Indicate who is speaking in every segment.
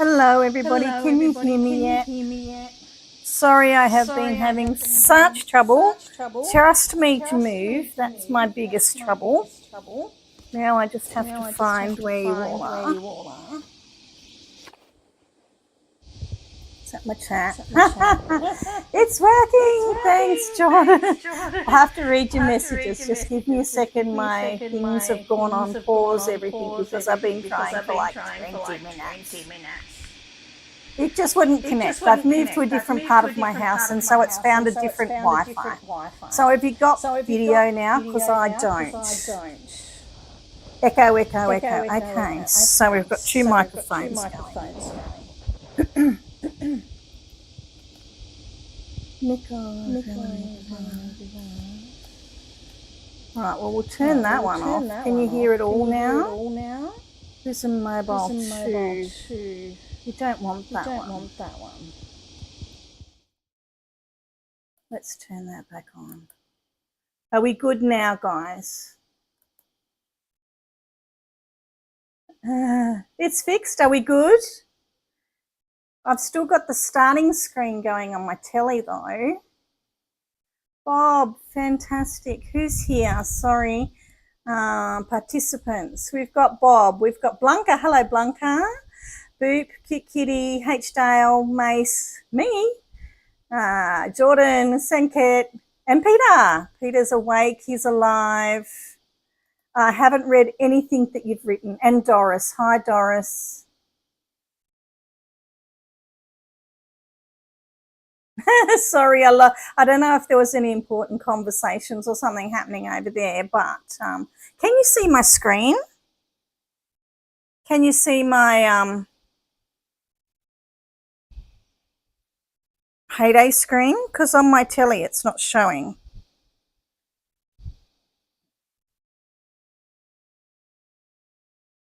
Speaker 1: Hello everybody, can you hear me yet? Sorry, I have been having such trouble. Just me to move, that's my biggest trouble. Now I just have to find where you all are. Is that my chat? It's working! Thanks, John. I'll have to read your messages. Just give me a second. My things have gone on pause, everything, because I've been trying for like 20 minutes. It just wouldn't connect. I've moved to a different part of my house, and so it's found a different Wi-Fi. So have you got video now? Because I don't. Echo, echo, echo. Okay, so we've got two microphones going. Right, well, we'll turn that one off. Can you hear it all now? There's a mobile too. You don't want that one. Let's turn that back on. Are we good now, guys? It's fixed. Are we good? I've still got the starting screen going on my telly though. Bob, fantastic. Who's here? Sorry. Participants. We've got Bob. We've got Blanca. Hello, Blanca. Boop, Kitty, H. Dale, Mace, me, Jordan, Senket, and Peter. Peter's awake. He's alive. I haven't read anything that you've written. And Doris. Hi, Doris. Sorry, I don't know if there was any important conversations or something happening over there, but can you see my screen? Can you see my Heyday screen? Because on my telly it's not showing.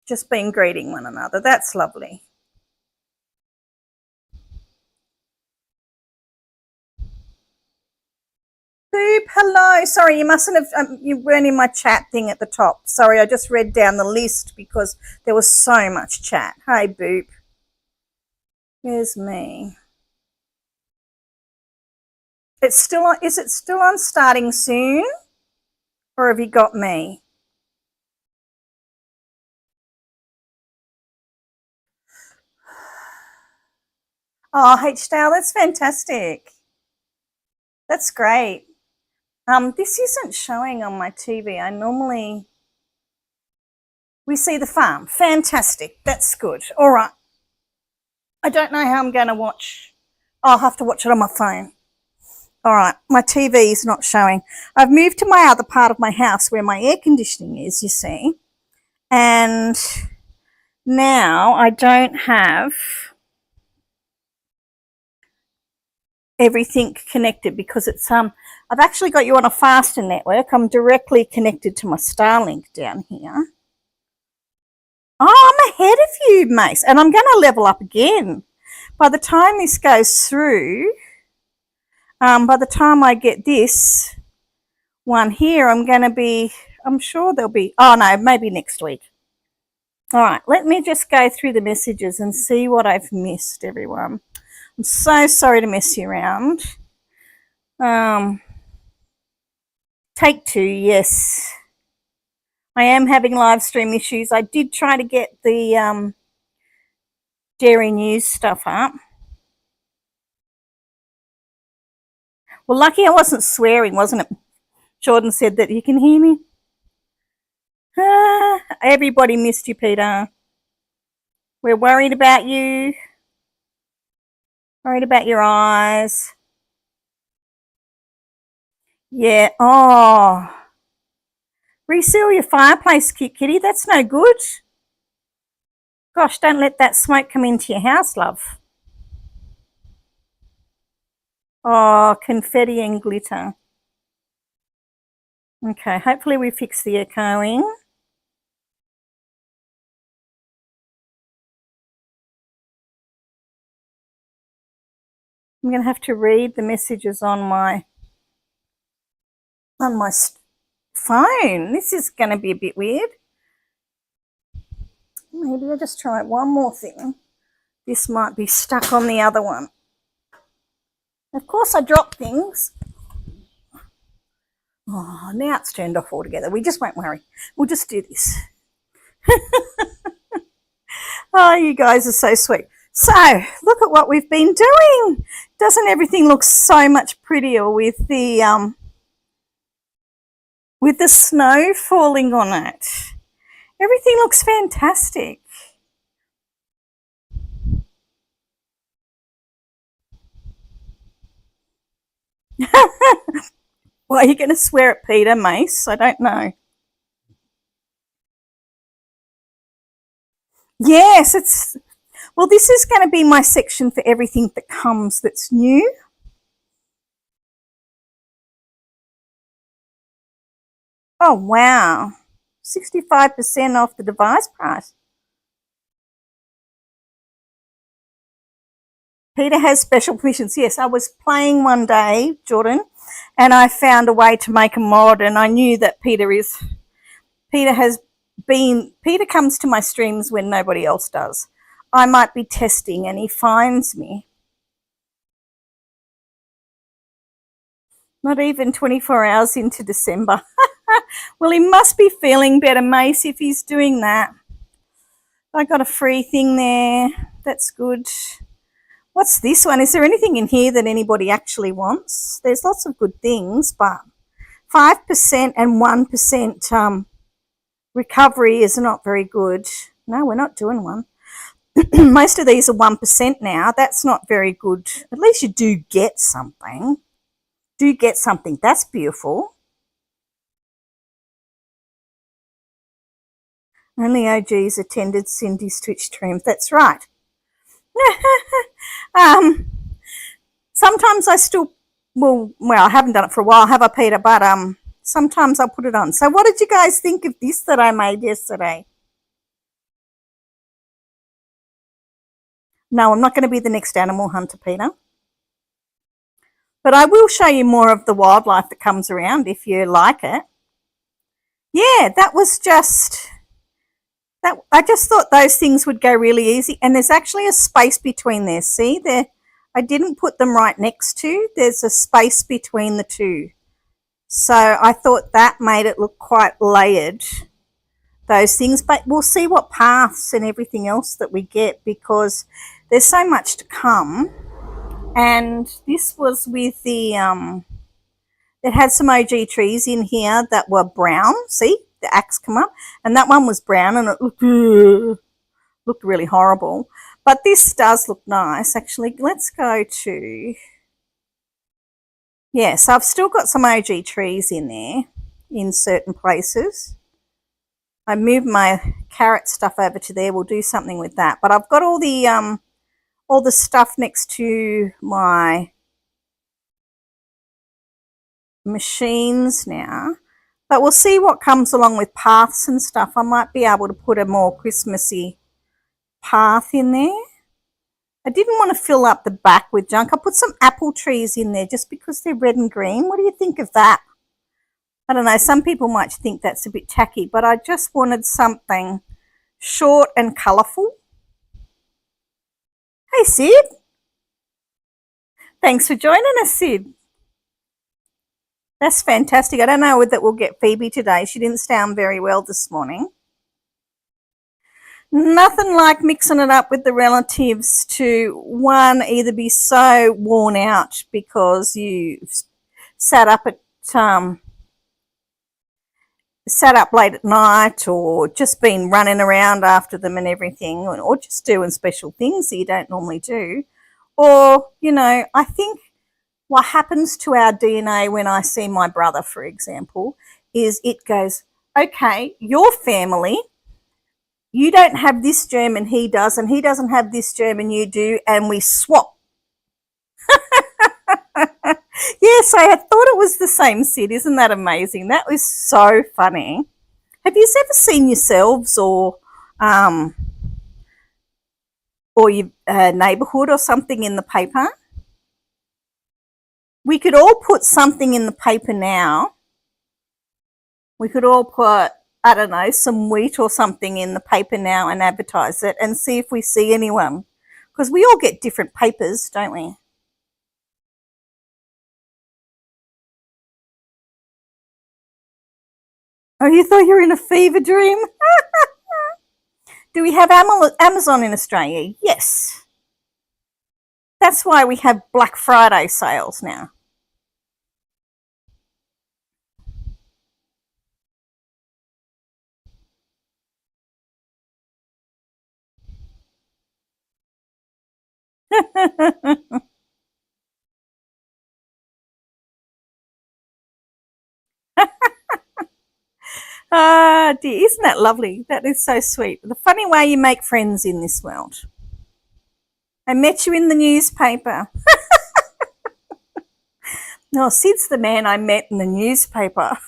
Speaker 1: Just been greeting one another. That's lovely. Boop, hello. Sorry, you mustn't have, you weren't in my chat thing at the top. Sorry, I just read down the list because there was so much chat. Hey, Boop. Here's me. It's still on, is it still on starting soon? Or have you got me? Oh, H-Dale, that's fantastic. That's great. This isn't showing on my TV. We see the farm. Fantastic. That's good. All right. I don't know how I'm going to watch. I'll have to watch it on my phone. All right. My TV is not showing. I've moved to my other part of my house where my air conditioning is, you see. And now I don't have everything connected because it's I've actually got you on a faster network. I'm directly connected to my Starlink down here. Oh, I'm ahead of you, Mace, and I'm going to level up again. By the time this goes through, by the time I get this one here, I'm sure there'll be, oh no, maybe next week. All right, let me just go through the messages and see what I've missed, everyone. I'm so sorry to mess you around. Take two, yes. I am having live stream issues. I did try to get the Dairy News stuff up. Well, lucky I wasn't swearing, wasn't it? Jordan said that you can hear me. Everybody missed you, Peter. We're worried about you. Worried about your eyes. Yeah. Oh. Reseal your fireplace, Kitty. That's no good. Gosh, don't let that smoke come into your house, love. Oh, confetti and glitter. Okay, hopefully we fix the echoing. I'm going to have to read the messages on my phone. This is going to be a bit weird. Maybe I'll just try one more thing. This might be stuck on the other one. Of course I drop things. Oh, now it's turned off altogether. We just won't worry. We'll just do this. Oh, you guys are so sweet. So, look at what we've been doing. Doesn't everything look so much prettier with the snow falling on it? Everything looks fantastic. Well, are you going to swear at Peter, Mace? I don't know. Yes, well, this is going to be my section for everything that comes that's new. Oh, wow. 65% off the device price. Peter has special permissions. Yes, I was playing one day, Jordan, and I found a way to make a mod, and I knew that Peter comes to my streams when nobody else does. I might be testing and he finds me. Not even 24 hours into December. Well, he must be feeling better, Mace, if he's doing that. I got a free thing there. That's good. What's this one? Is there anything in here that anybody actually wants? There's lots of good things, but 5% and 1% recovery is not very good. No, we're not doing one. Most of these are 1% now. That's not very good. At least you do get something. That's beautiful. Only OGs attended Sindy's Twitch streams. That's right. Sometimes I still, well, I haven't done it for a while, have I, Peter? But sometimes I'll put it on. So what did you guys think of this that I made yesterday? No, I'm not going to be the next animal hunter, Peter. But I will show you more of the wildlife that comes around if you like it. Yeah, that was just... I just thought those things would go really easy. And there's actually a space between there. See, there, I didn't put them right next to. There's a space between the two. So I thought that made it look quite layered, those things. But we'll see what paths and everything else that we get, because there's so much to come. And this was with the, it had some OG trees in here that were brown. See? The axe come up, and that one was brown, and it looked really horrible. But this does look nice, actually. Let's go to... Yeah, so I've still got some OG trees in there in certain places. I moved my carrot stuff over to there. We'll do something with that. But I've got all the stuff next to my machines now. But we'll see what comes along with paths and stuff. I might be able to put a more Christmassy path in there. I didn't want to fill up the back with junk. I put some apple trees in there just because they're red and green. What do you think of that? I don't know. Some people might think that's a bit tacky, but I just wanted something short and colourful. Hey, Sid. Thanks for joining us, Sid. That's fantastic. I don't know whether we'll get Phoebe today. She didn't sound very well this morning. Nothing like mixing it up with the relatives to, one, either be so worn out because you sat up late at night, or just been running around after them and everything, or just doing special things that you don't normally do. Or, you know, I think what happens to our DNA when I see my brother, for example, is it goes, okay, your family, you don't have this germ and he does, and he doesn't have this germ and you do, and we swap. Yes, I had thought it was the same, Sid. Isn't that amazing? That was so funny. Have you ever seen yourselves or your neighbourhood or something in the paper? We could all put something in the paper now. We could all put, I don't know, some wheat or something in the paper now and advertise it and see if we see anyone. because we all get different papers, don't we? Oh, you thought you were in a fever dream? Do we have Amazon in Australia? Yes. That's why we have Black Friday sales now. Ah, dear, isn't that lovely? That is so sweet. The funny way you make friends in this world. I met you in the newspaper. No, Sid's the man I met in the newspaper.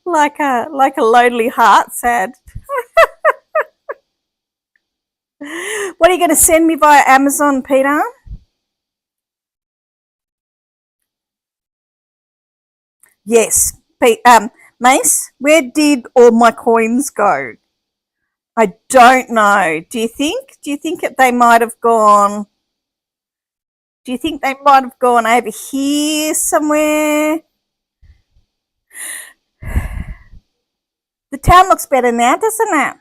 Speaker 1: like a lonely heart, sad. What are you going to send me via Amazon, Peter? Yes, Mace. Where did all my coins go? I don't know. Do you think? They might have gone? Do you think they might have gone over here somewhere? The town looks better now, doesn't it?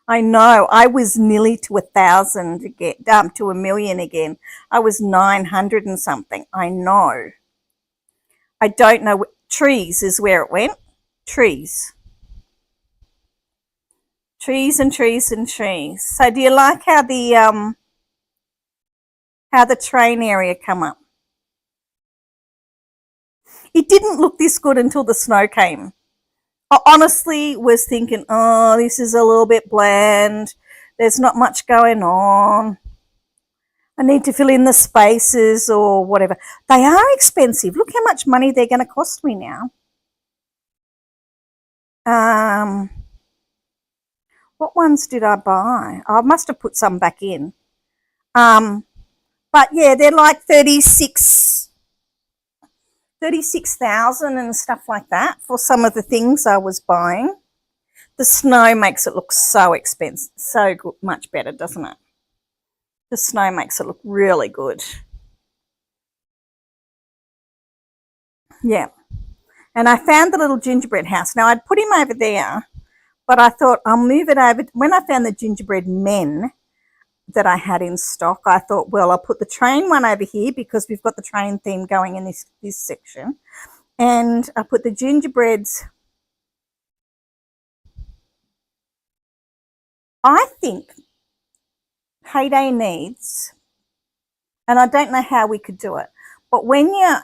Speaker 1: I know. I was nearly to 1,000 again, to 1,000,000 again. I was 900 and something. I know. I don't know. Trees is where it went. Trees. Trees and trees and trees. So do you like how the train area come up? It didn't look this good until the snow came. I honestly was thinking, oh, this is a little bit bland. There's not much going on. I need to fill in the spaces or whatever. They are expensive. Look how much money they're going to cost me now. What ones did I buy? I must have put some back in. But yeah, they're like 36,000 and stuff like that for some of the things I was buying. The snow makes it look so expensive, so good, much better, doesn't it? The snow makes it look really good. Yeah. And I found the little gingerbread house. Now, I'd put him over there, but I thought I'll move it over. When I found the gingerbread men that I had in stock, I thought, well, I'll put the train one over here because we've got the train theme going in this section. And I put the gingerbreads. I think Heyday needs, and I don't know how we could do it, but when you're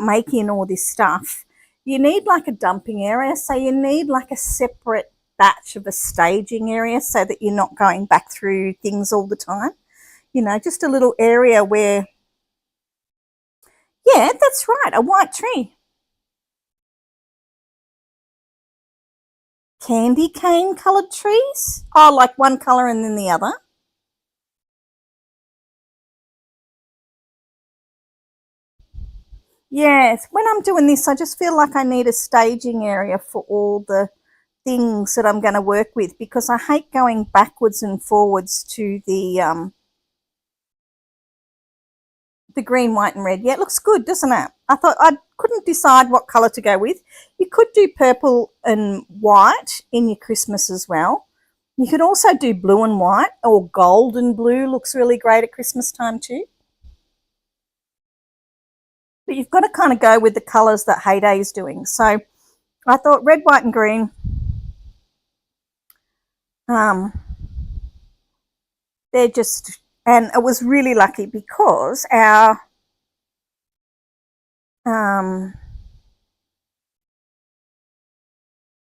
Speaker 1: making all this stuff, you need like a dumping area. So you need like a separate batch of a staging area so that you're not going back through things all the time. You know, just a little area where, yeah, that's right, a white tree. Candy cane coloured trees? Oh, like one colour and then the other? Yes, when I'm doing this, I just feel like I need a staging area for all the things that I'm going to work with because I hate going backwards and forwards to the green, white and red. Yeah, it looks good, doesn't it? I thought I couldn't decide what colour to go with. You could do purple and white in your Christmas as well. You could also do blue and white, or gold and blue looks really great at Christmas time too. But you've got to kind of go with the colours that Heyday is doing. So I thought red, white and green. They're just, and it was really lucky because our the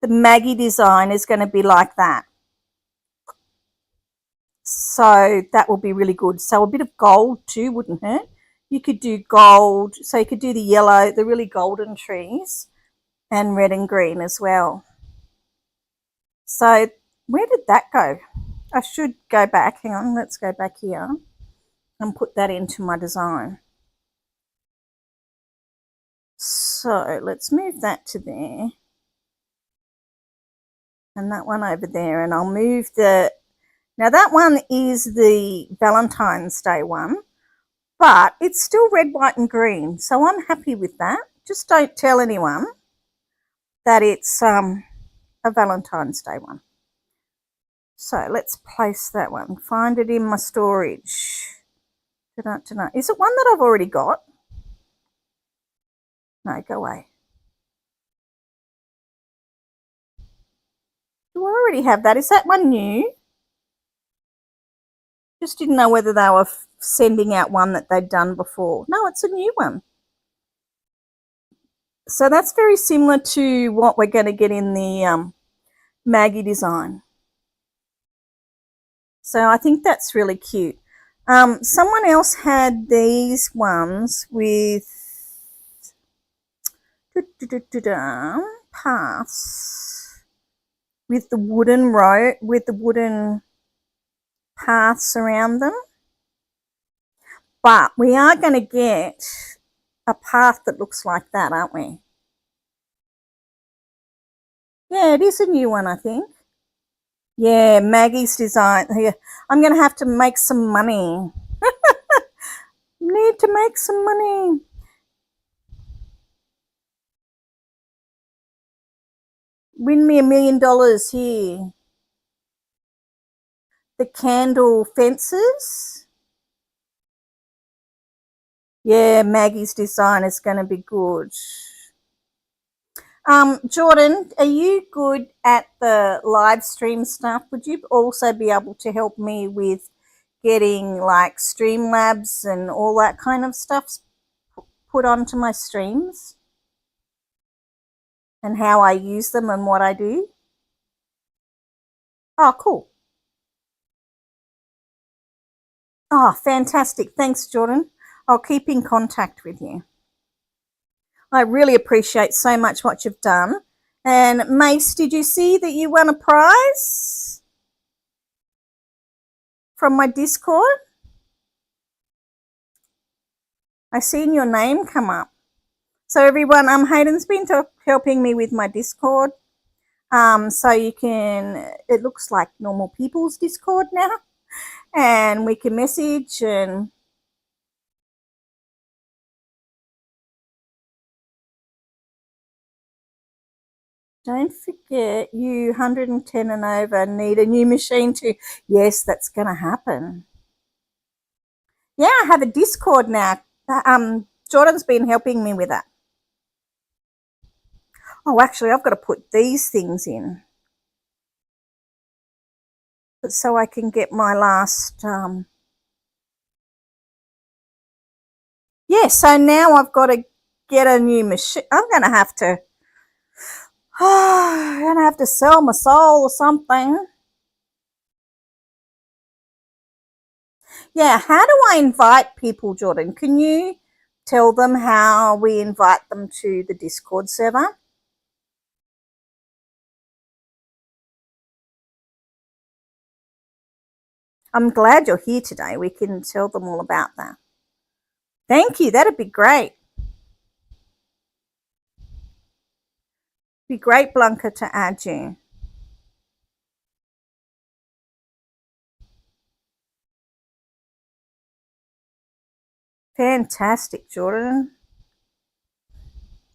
Speaker 1: Maggie design is going to be like that. So that will be really good. So a bit of gold too wouldn't hurt. You could do gold, so you could do the yellow, the really golden trees, and red and green as well. So where did that go? I should go back. Hang on, let's go back here and put that into my design. So let's move that to there. and that one over there, and I'll move the, now that one is the Valentine's Day one, but it's still red, white and green, so I'm happy with that. Just don't tell anyone that it's a Valentine's Day one. So let's place that one, find it in my storage. Is it one that I've already got? No, go away. Do I already have that? Is that one new? Just didn't know whether they were sending out one that they'd done before. No, it's a new one. So that's very similar to what we're going to get in the Maggie design. So I think that's really cute. Someone else had these ones with paths, with the wooden row, with the wooden paths around them. But we are going to get a path that looks like that, aren't we? Yeah, it is a new one, I think. Yeah, Maggie's design. Yeah, I'm going to have to make some money. Need to make some money. Win me $1 million here. The candle fences. Yeah, Maggie's design is going to be good. Jordan, are you good at the live stream stuff? Would you also be able to help me with getting like Streamlabs and all that kind of stuff put onto my streams? And how I use them and what I do? Oh, cool. Oh, fantastic. Thanks, Jordan. I'll keep in contact with you. I really appreciate so much what you've done. And Mace, did you see that you won a prize from my Discord? I seen your name come up. So everyone, Hayden's been helping me with my Discord. So you can, it looks like normal people's Discord now. And we can message and don't forget, you 110 and over need a new machine too. Yes, that's going to happen. Yeah, I have a Discord now. Jordan's been helping me with that. Oh, actually, I've got to put these things in so I can get my last. Yeah, so now I've got to get a new machine. I'm going to have to. I'm going to have to sell my soul or something. Yeah, how do I invite people, Jordan? Can you tell them how we invite them to the Discord server? I'm glad you're here today. We can tell them all about that. Thank you. That'd be great. Be great, Blanca, to add you. Fantastic, Jordan.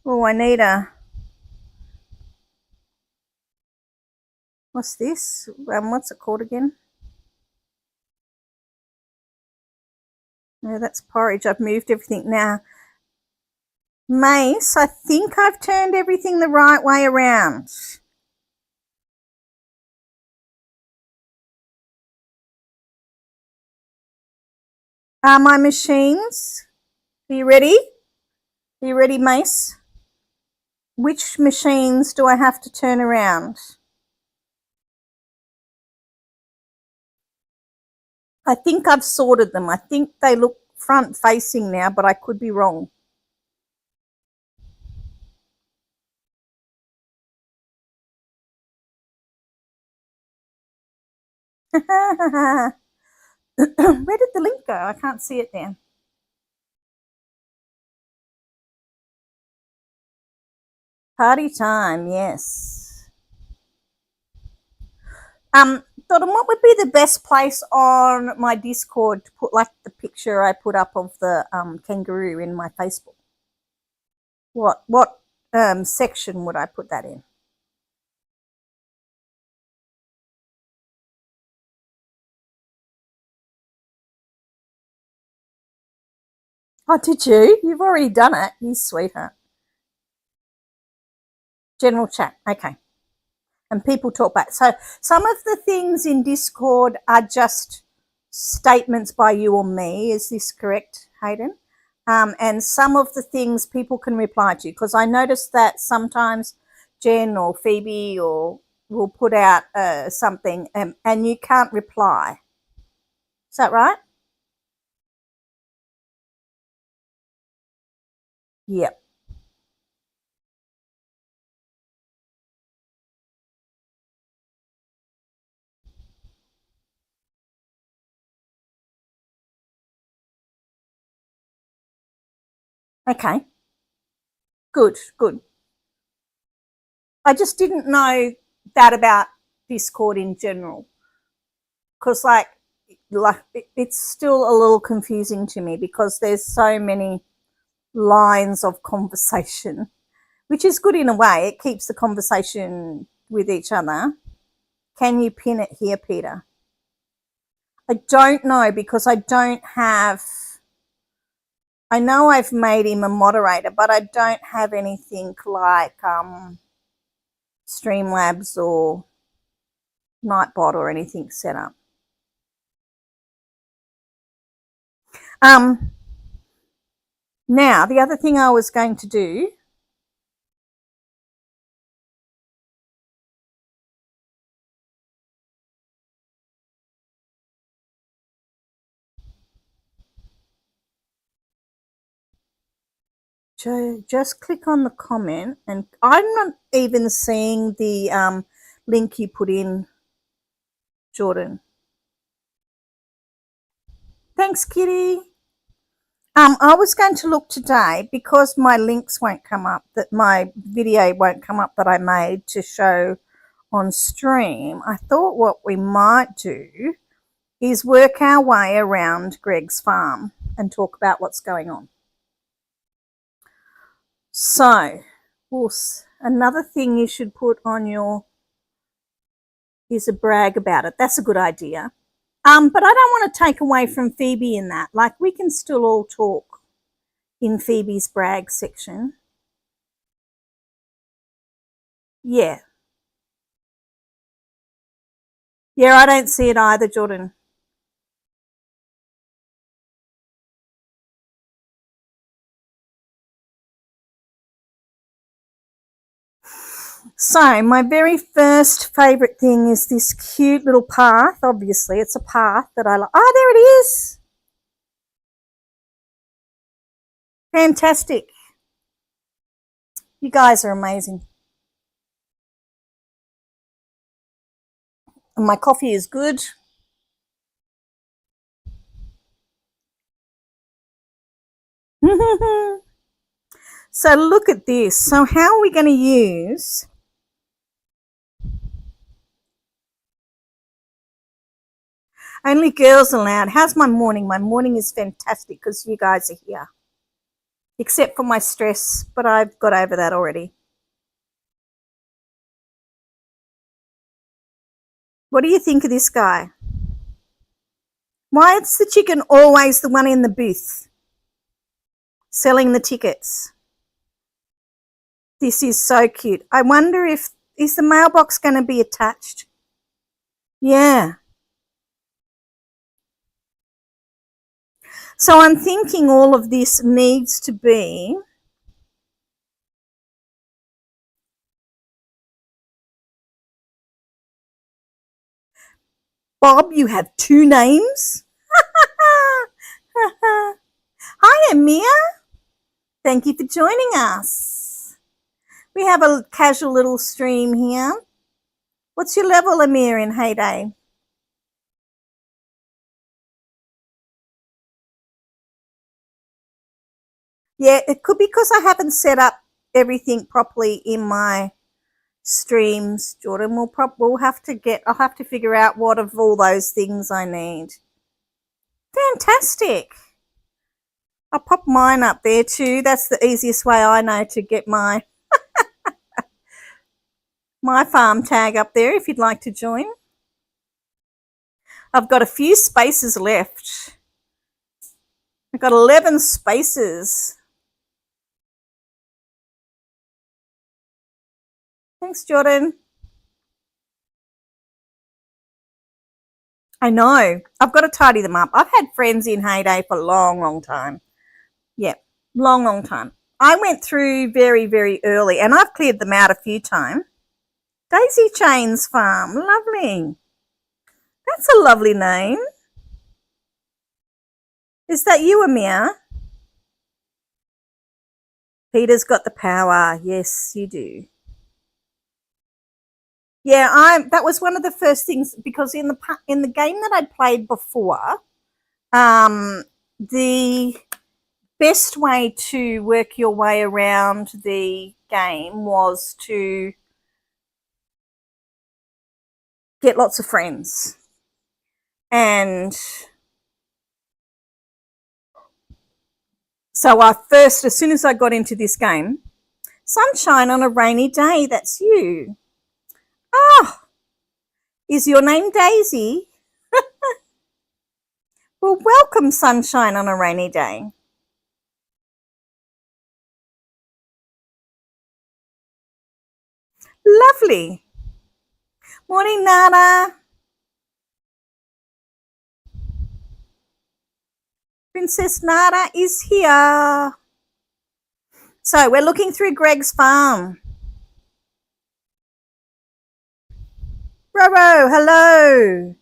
Speaker 1: Oh, I need a. What's this? What's it called again? No, that's porridge. I've moved everything now. Mace, I think I've turned everything the right way around. My machines. Are you ready? Are you ready, Mace? Which machines do I have to turn around? I think I've sorted them. I think they look front facing now, but I could be wrong. Where did the link go? I can't see it there. Party time, yes. Dotton, what would be the best place on my Discord to put like the picture I put up of the kangaroo in my Facebook? What section would I put that in? Oh, did you? You've already done it. You sweetheart. General chat. Okay. And people talk back. So some of the things in Discord are just statements by you or me. Is this correct, Hayden? And some of the things people can reply to, because I noticed that sometimes Jen or Phoebe or will put out something and you can't reply. Is that right? Yep. Okay. Good, good. I just didn't know that about Discord in general, because like it's still a little confusing to me because there's so many lines of conversation, which is good in a way. It keeps the conversation with each other. Can you pin it here, Peter? I don't know because I don't have. I know I've made him a moderator, but I don't have anything like Streamlabs or Nightbot or anything set up. Now, the other thing I was going to do just click on the comment, and I'm not even seeing the link you put in, Jordan. Thanks, Kitty. I was going to look today because my links won't come up, that my video won't come up that I made to show on stream. I thought what we might do is work our way around Greg's farm and talk about what's going on. So, another thing you should put on your is a brag about it. That's a good idea. But I don't want to take away from Phoebe in that. Like, we can still all talk in Phoebe's brag section. Yeah. Yeah, I don't see it either, Jordan. So my very first favourite thing is this cute little path. Obviously, it's a path that I like. Oh, there it is. Fantastic. You guys are amazing. And my coffee is good. So look at this. So how are we going to use... Only girls allowed. How's my morning? My morning is fantastic because you guys are here. Except for my stress, but I've got over that already. What do you think of this guy? Why is the chicken always the one in the booth selling the tickets? This is so cute. I wonder if, is the mailbox going to be attached? Yeah. So I'm thinking all of this needs to be... Bob, you have two names? Hi, Amir. Thank you for joining us. We have a casual little stream here. What's your level, Amir, in Heyday? Yeah, it could be because I haven't set up everything properly in my streams, Jordan. We'll have to I'll have to figure out what of all those things I need. Fantastic. I'll pop mine up there too. That's the easiest way I know to get my farm tag up there if you'd like to join. I've got a few spaces left. I've got 11 spaces. Thanks, Jordan. I know. I've got to tidy them up. I've had friends in Heyday for a long, long time. Yeah, long, long time. I went through very, very early, and I've cleared them out a few times. Daisy Chains Farm. Lovely. That's a lovely name. Is that you, Amir? Peter's got the power. Yes, you do. Yeah, that was one of the first things, because in the game that I'd played before, the best way to work your way around the game was to get lots of friends. And so as soon as I got into this game, sunshine on a rainy day, that's you. Oh, is your name Daisy? Well, welcome, sunshine on a rainy day. Lovely. Morning, Nana. Princess Nana is here. So we're looking through Greg's farm. Roro, hello.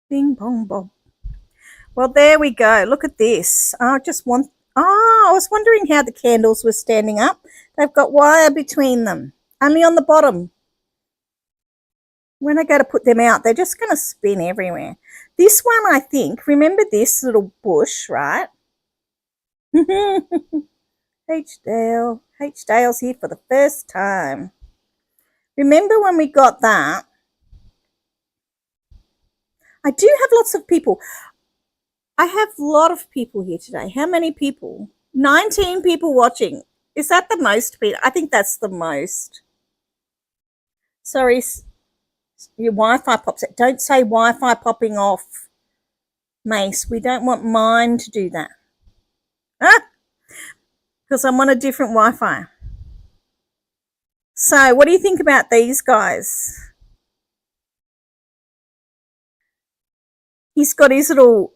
Speaker 1: Bing bong bong. Well, there we go. Look at this. I was wondering how the candles were standing up. They've got wire between them, only on the bottom. When I go to put them out, they're just going to spin everywhere. This one, I think, remember this little bush, right? H-Dale. H-Dale's here for the first time. Remember when we got that? I do have lots of people. I have a lot of people here today. How many people? 19 people watching. Is that the most, Peter? I think that's the most. Sorry, your Wi-Fi pops out. Don't say Wi-Fi popping off, Mace. We don't want mine to do that. Because I'm on a different Wi-Fi. So what do you think about these guys? He's got his little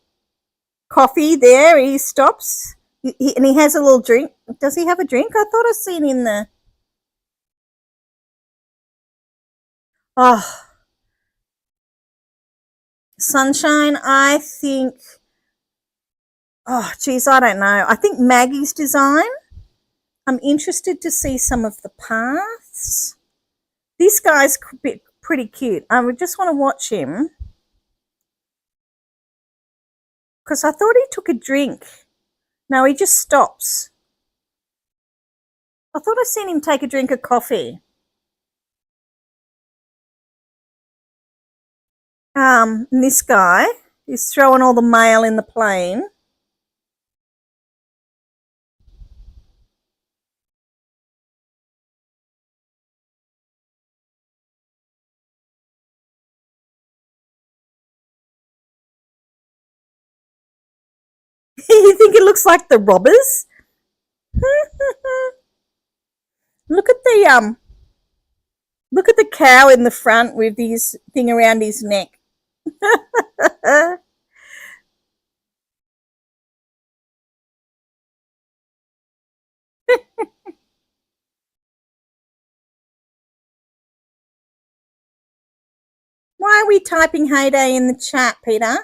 Speaker 1: coffee there. He stops. And he has a little drink. Does he have a drink? I thought I seen in the... Oh. Sunshine, I think... Oh, geez, I don't know. I think Maggie's design. I'm interested to see some of the paths. This guy's pretty cute. I just want to watch him. Because I thought he took a drink. No, he just stops. I thought I seen him take a drink of coffee. And this guy is throwing all the mail in the plane. You think it looks like the robbers? Look at the cow in the front with his thing around his neck. Why are we typing Heyday in the chat, Peter?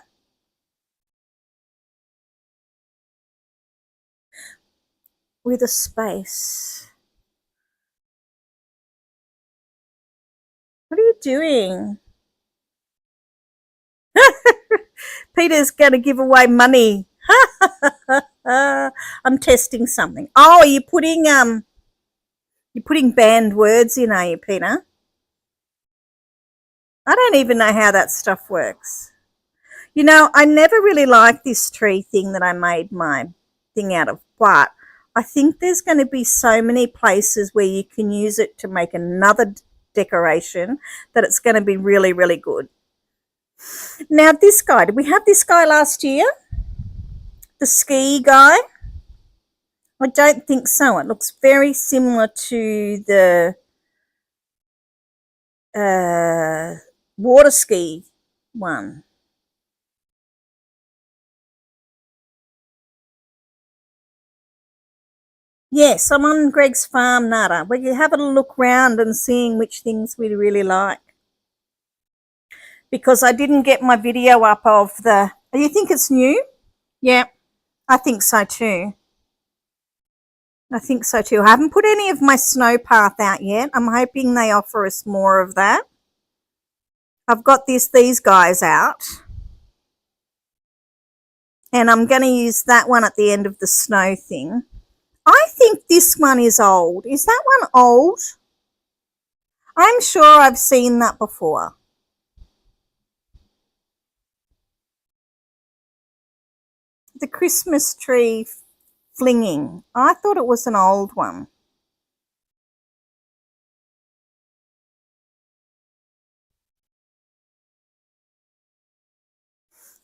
Speaker 1: With a space. What are you doing? Peter's going to give away money. I'm testing something. Oh, you're putting banned words in, are you, Peter? I don't even know how that stuff works. You know, I never really liked this tree thing that I made my thing out of, but I think there's going to be so many places where you can use it to make another decoration that it's going to be really, really good. Now, this guy, did we have this guy last year? The ski guy? I don't think so. It looks very similar to the water ski one. Yes, I'm on Greg's farm, Nada. We're having a look round and seeing which things we really like. Because I didn't get my video up of the... You think it's new? Yeah, I think so too. I think so too. I haven't put any of my snow path out yet. I'm hoping they offer us more of that. I've got these guys out. And I'm going to use that one at the end of the snow thing. I think this one is old. Is that one old? I'm sure I've seen that before. The Christmas tree flinging. I thought it was an old one.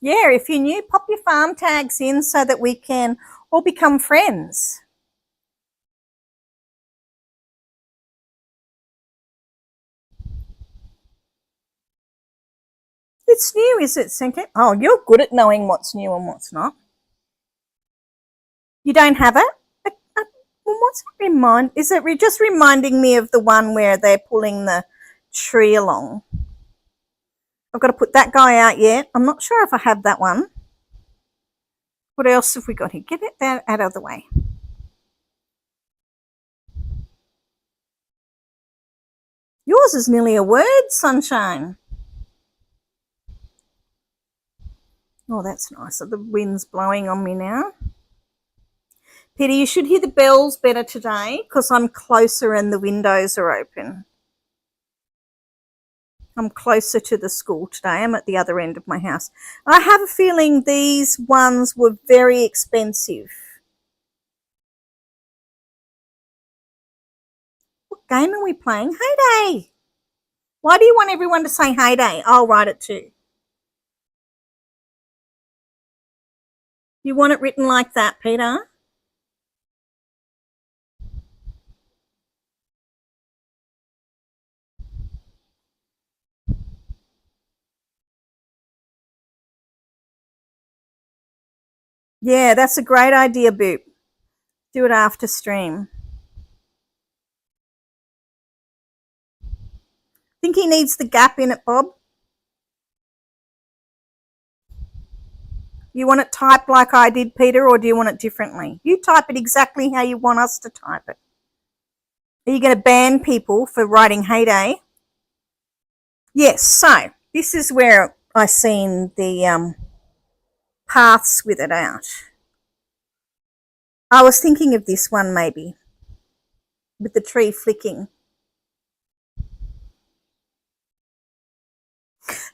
Speaker 1: Yeah, if you're new, pop your farm tags in so that we can all become friends. It's new, is it, Sindy? Oh, you're good at knowing what's new and what's not. You don't have it? Well, what's it remind? Is it just reminding me of the one where they're pulling the tree along? I've got to put that guy out yet. I'm not sure if I have that one. What else have we got here? Get it out of the way. Yours is nearly a word, sunshine. Oh, that's nice. The wind's blowing on me now. Peter, you should hear the bells better today because I'm closer and the windows are open. I'm closer to the school today. I'm at the other end of my house. I have a feeling these ones were very expensive. What game are we playing? Heyday! Why do you want everyone to say heyday? I'll write it too. You want it written like that, Peter? Yeah, that's a great idea, Boop. Do it after stream. Think he needs the gap in it, Bob? You want it typed like I did, Peter, or do you want it differently? You type it exactly how you want us to type it. Are you going to ban people for writing heyday? Yes, so this is where I seen the paths with it out. I was thinking of this one maybe, with the tree flicking.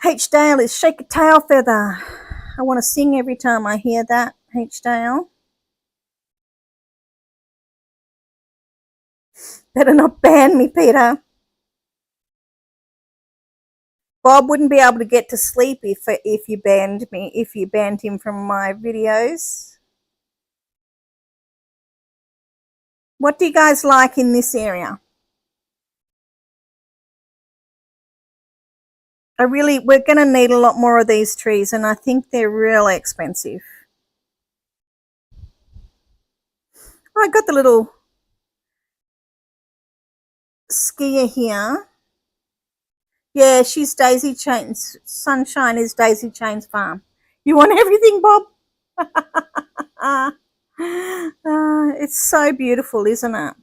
Speaker 1: H. Dale is shake a tail feather. I want to sing every time I hear that, H. Dale. Better not ban me, Peter. Bob wouldn't be able to get to sleep if you banned me, if you banned him from my videos. What do you guys like in this area? We're going to need a lot more of these trees, and I think they're really expensive. I got the little skier here. Yeah, she's Daisy Chain's. Sunshine is Daisy Chain's farm. You want everything, Bob? It's so beautiful, isn't it?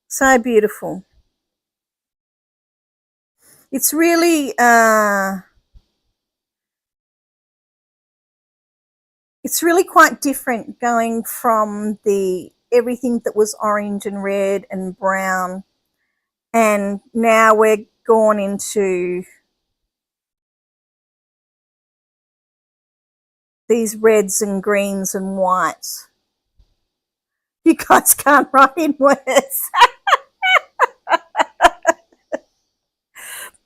Speaker 1: So beautiful. It's really It's really quite different going from the everything that was orange and red and brown, and now we're gone into these reds and greens and whites. You guys can't write in words.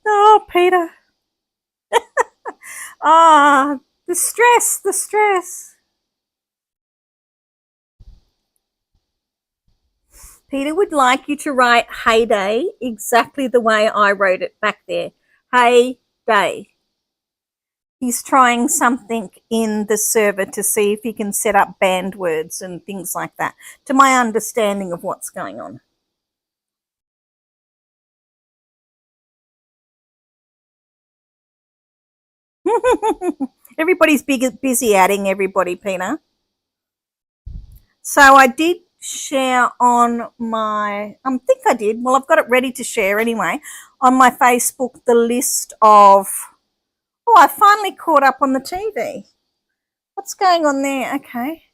Speaker 1: Oh, Peter. Ah, the stress, the stress. Peter would like you to write heyday exactly the way I wrote it back there. Heyday. He's trying something in the server to see if he can set up banned words and things like that, to my understanding of what's going on. Everybody's busy adding everybody, Peter. So I did share on my, I think I did, well, I've got it ready to share anyway, on my Facebook, the list of, oh, I finally caught up on the TV. What's going on there? Okay.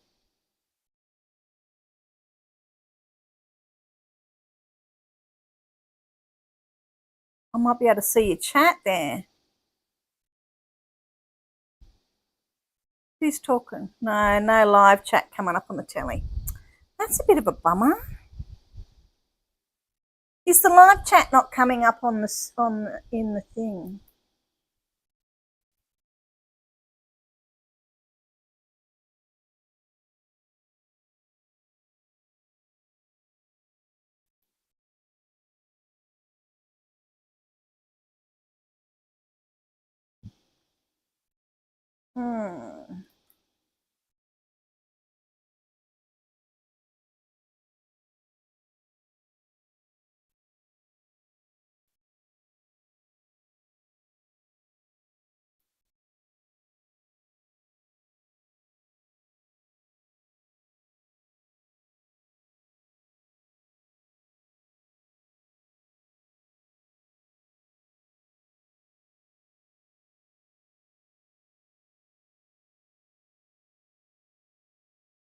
Speaker 1: I might be able to see your chat there. Who's talking? No live chat coming up on the telly. That's a bit of a bummer. Is the live chat not coming up on the in the thing?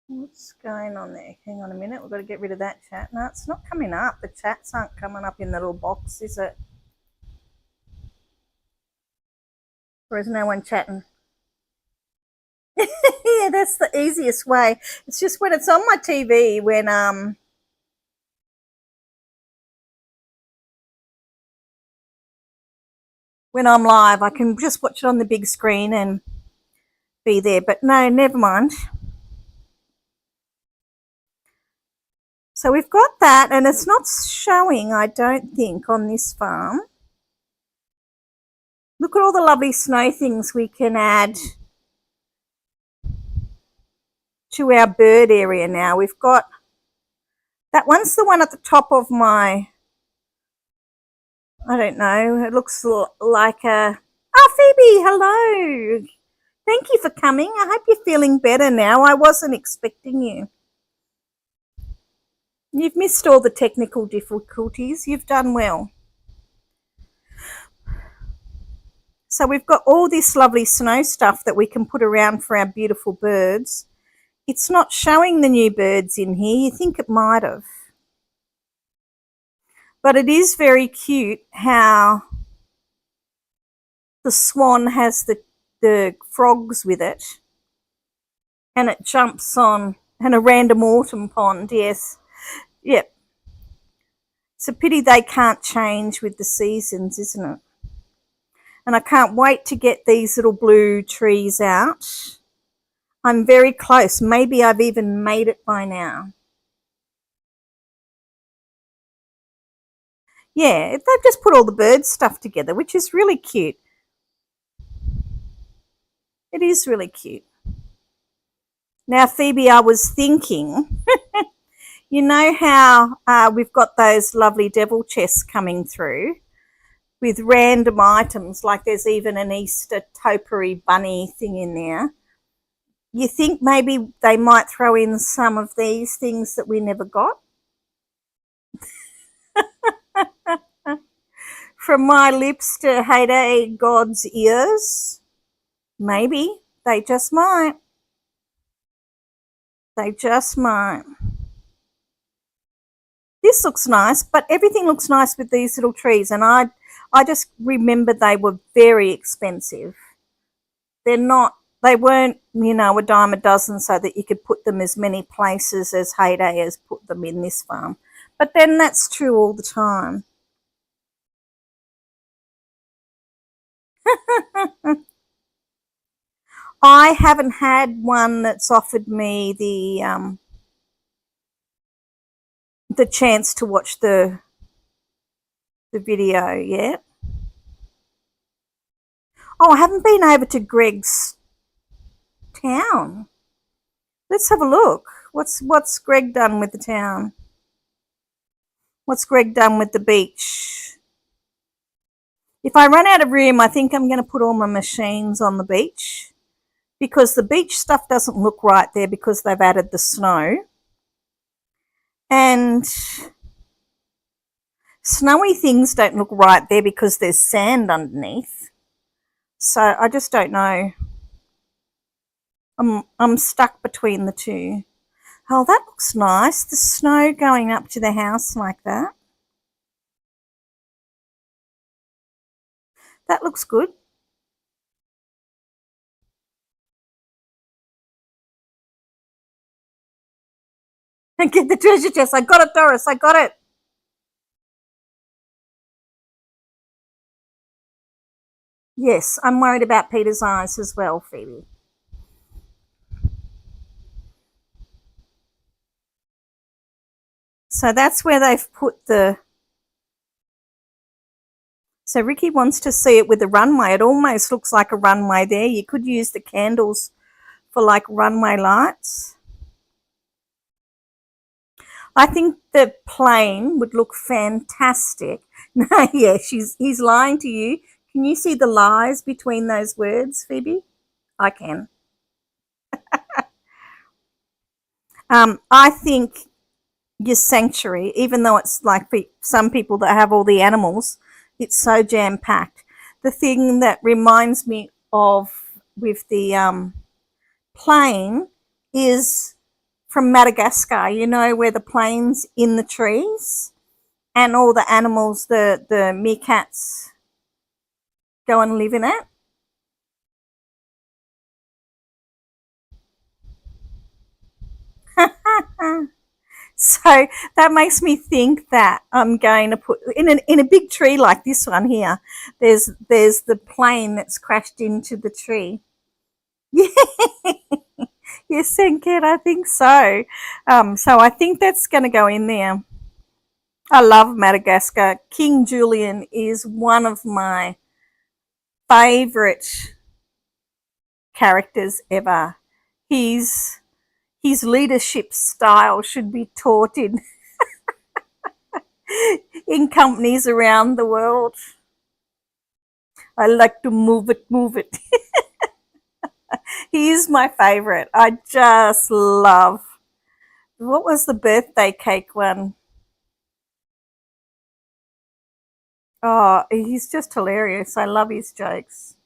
Speaker 1: What's going on there? Hang on a minute. We've got to get rid of that chat. No, it's not coming up. The chats aren't coming up in the little box, is it? Or is no one chatting? Yeah, that's the easiest way. It's just when it's on my TV, when I'm live, I can just watch it on the big screen and be there. But no, never mind. So we've got that, and it's not showing, I don't think, on this farm. Look at all the lovely snow things we can add to our bird area now. We've got, that one's the one at the top of my, I don't know, it looks like a, oh, Phoebe, hello. Thank you for coming. I hope you're feeling better now. I wasn't expecting you. You've missed all the technical difficulties. You've done well. So we've got all this lovely snow stuff that we can put around for our beautiful birds. It's not showing the new birds in here. You think it might have. But it is very cute how the swan has the frogs with it, and it jumps on, and a random autumn pond, yes. Yep. It's a pity they can't change with the seasons, isn't it? And I can't wait to get these little blue trees out. I'm very close. Maybe I've even made it by now. Yeah, they've just put all the bird stuff together, which is really cute. It is really cute. Now, Phoebe, I was thinking, you know how we've got those lovely devil chests coming through with random items, like there's even an Easter topiary bunny thing in there. You think maybe they might throw in some of these things that we never got? From my lips to Heyday God's ears? Maybe. They just might. They just might. This looks nice, but everything looks nice with these little trees, and I just remember they were very expensive. They weren't, a dime a dozen so that you could put them as many places as Heyday has put them in this farm. But then that's true all the time. I haven't had one that's offered me the chance to watch the video yet. Oh, I haven't been over to Greg's town. Let's have a look. What's Greg done with the town? What's Greg done with the beach? If I run out of room, I think I'm going to put all my machines on the beach, because the beach stuff doesn't look right there because they've added the snow. And snowy things don't look right there because there's sand underneath. So I just don't know. I'm stuck between the two. Oh, that looks nice. The snow going up to the house like that. That looks good. And get the treasure chest. I got it, Doris. I got it. Yes, I'm worried about Peter's eyes as well, Phoebe. So that's where they've put the... So Ricky wants to see it with the runway. It almost looks like a runway there. You could use the candles for like runway lights. I think the plane would look fantastic. No, yeah, he's lying to you. Can you see the lies between those words, Phoebe? I can. I think your sanctuary, even though it's like for some people that have all the animals, it's so jam-packed. The thing that reminds me of with the plane is from Madagascar, where the plane's in the trees and all the animals, the meerkats, go and live in it. So that makes me think that I'm going to put in a big tree like this one here. There's the plane that's crashed into the tree. Yeah. Yes, Sanket, I think so. So I think that's going to go in there. I love Madagascar. King Julian is one of my favourite characters ever. His leadership style should be taught in companies around the world. I like to move it, move it. He is my favourite. I just love. What was the birthday cake one? Oh, he's just hilarious. I love his jokes.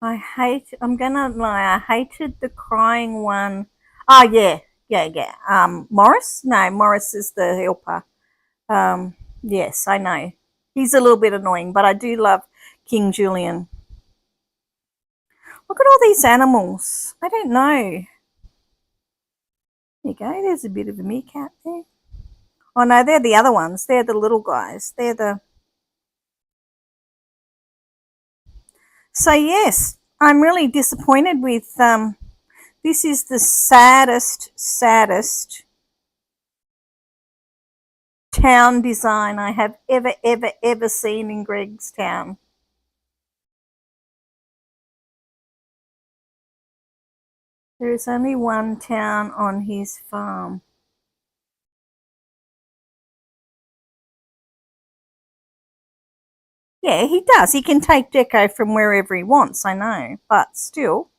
Speaker 1: I'm gonna lie, I hated the crying one. Oh, yeah. Morris? No, Morris is the helper. Yes, I know. He's a little bit annoying, but I do love King Julian. Look at all these animals. I don't know. There you go. There's a bit of a meerkat there. Oh, no, they're the other ones. They're the little guys. So, yes, I'm really disappointed with... this is the saddest town design I have ever seen in Greg's town. There is only one town on his farm. Yeah, he does. He can take deco from wherever he wants, I know, but still.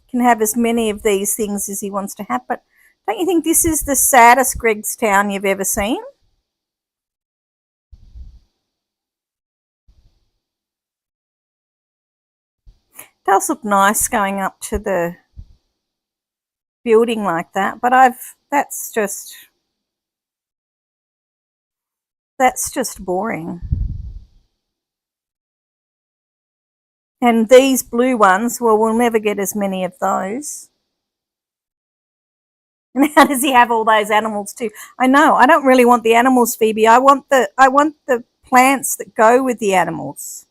Speaker 1: Can have as many of these things as he wants to have. But don't you think this is the saddest Greg's town you've ever seen? does look nice going up to the building like that, but that's just boring. And these blue ones, well, we'll never get as many of those. And how does he have all those animals too? I know, I don't really want the animals, Phoebe. I want the plants that go with the animals.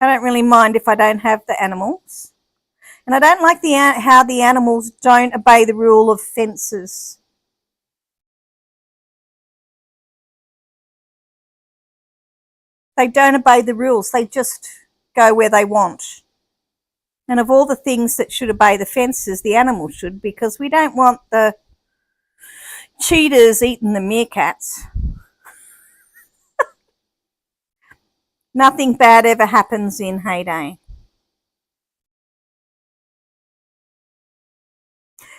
Speaker 1: I don't really mind if I don't have the animals. And I don't like how the animals don't obey the rule of fences. They don't obey the rules. They just go where they want. And of all the things that should obey the fences, the animals should, because we don't want the cheetahs eating the meerkats. Nothing bad ever happens in Heyday.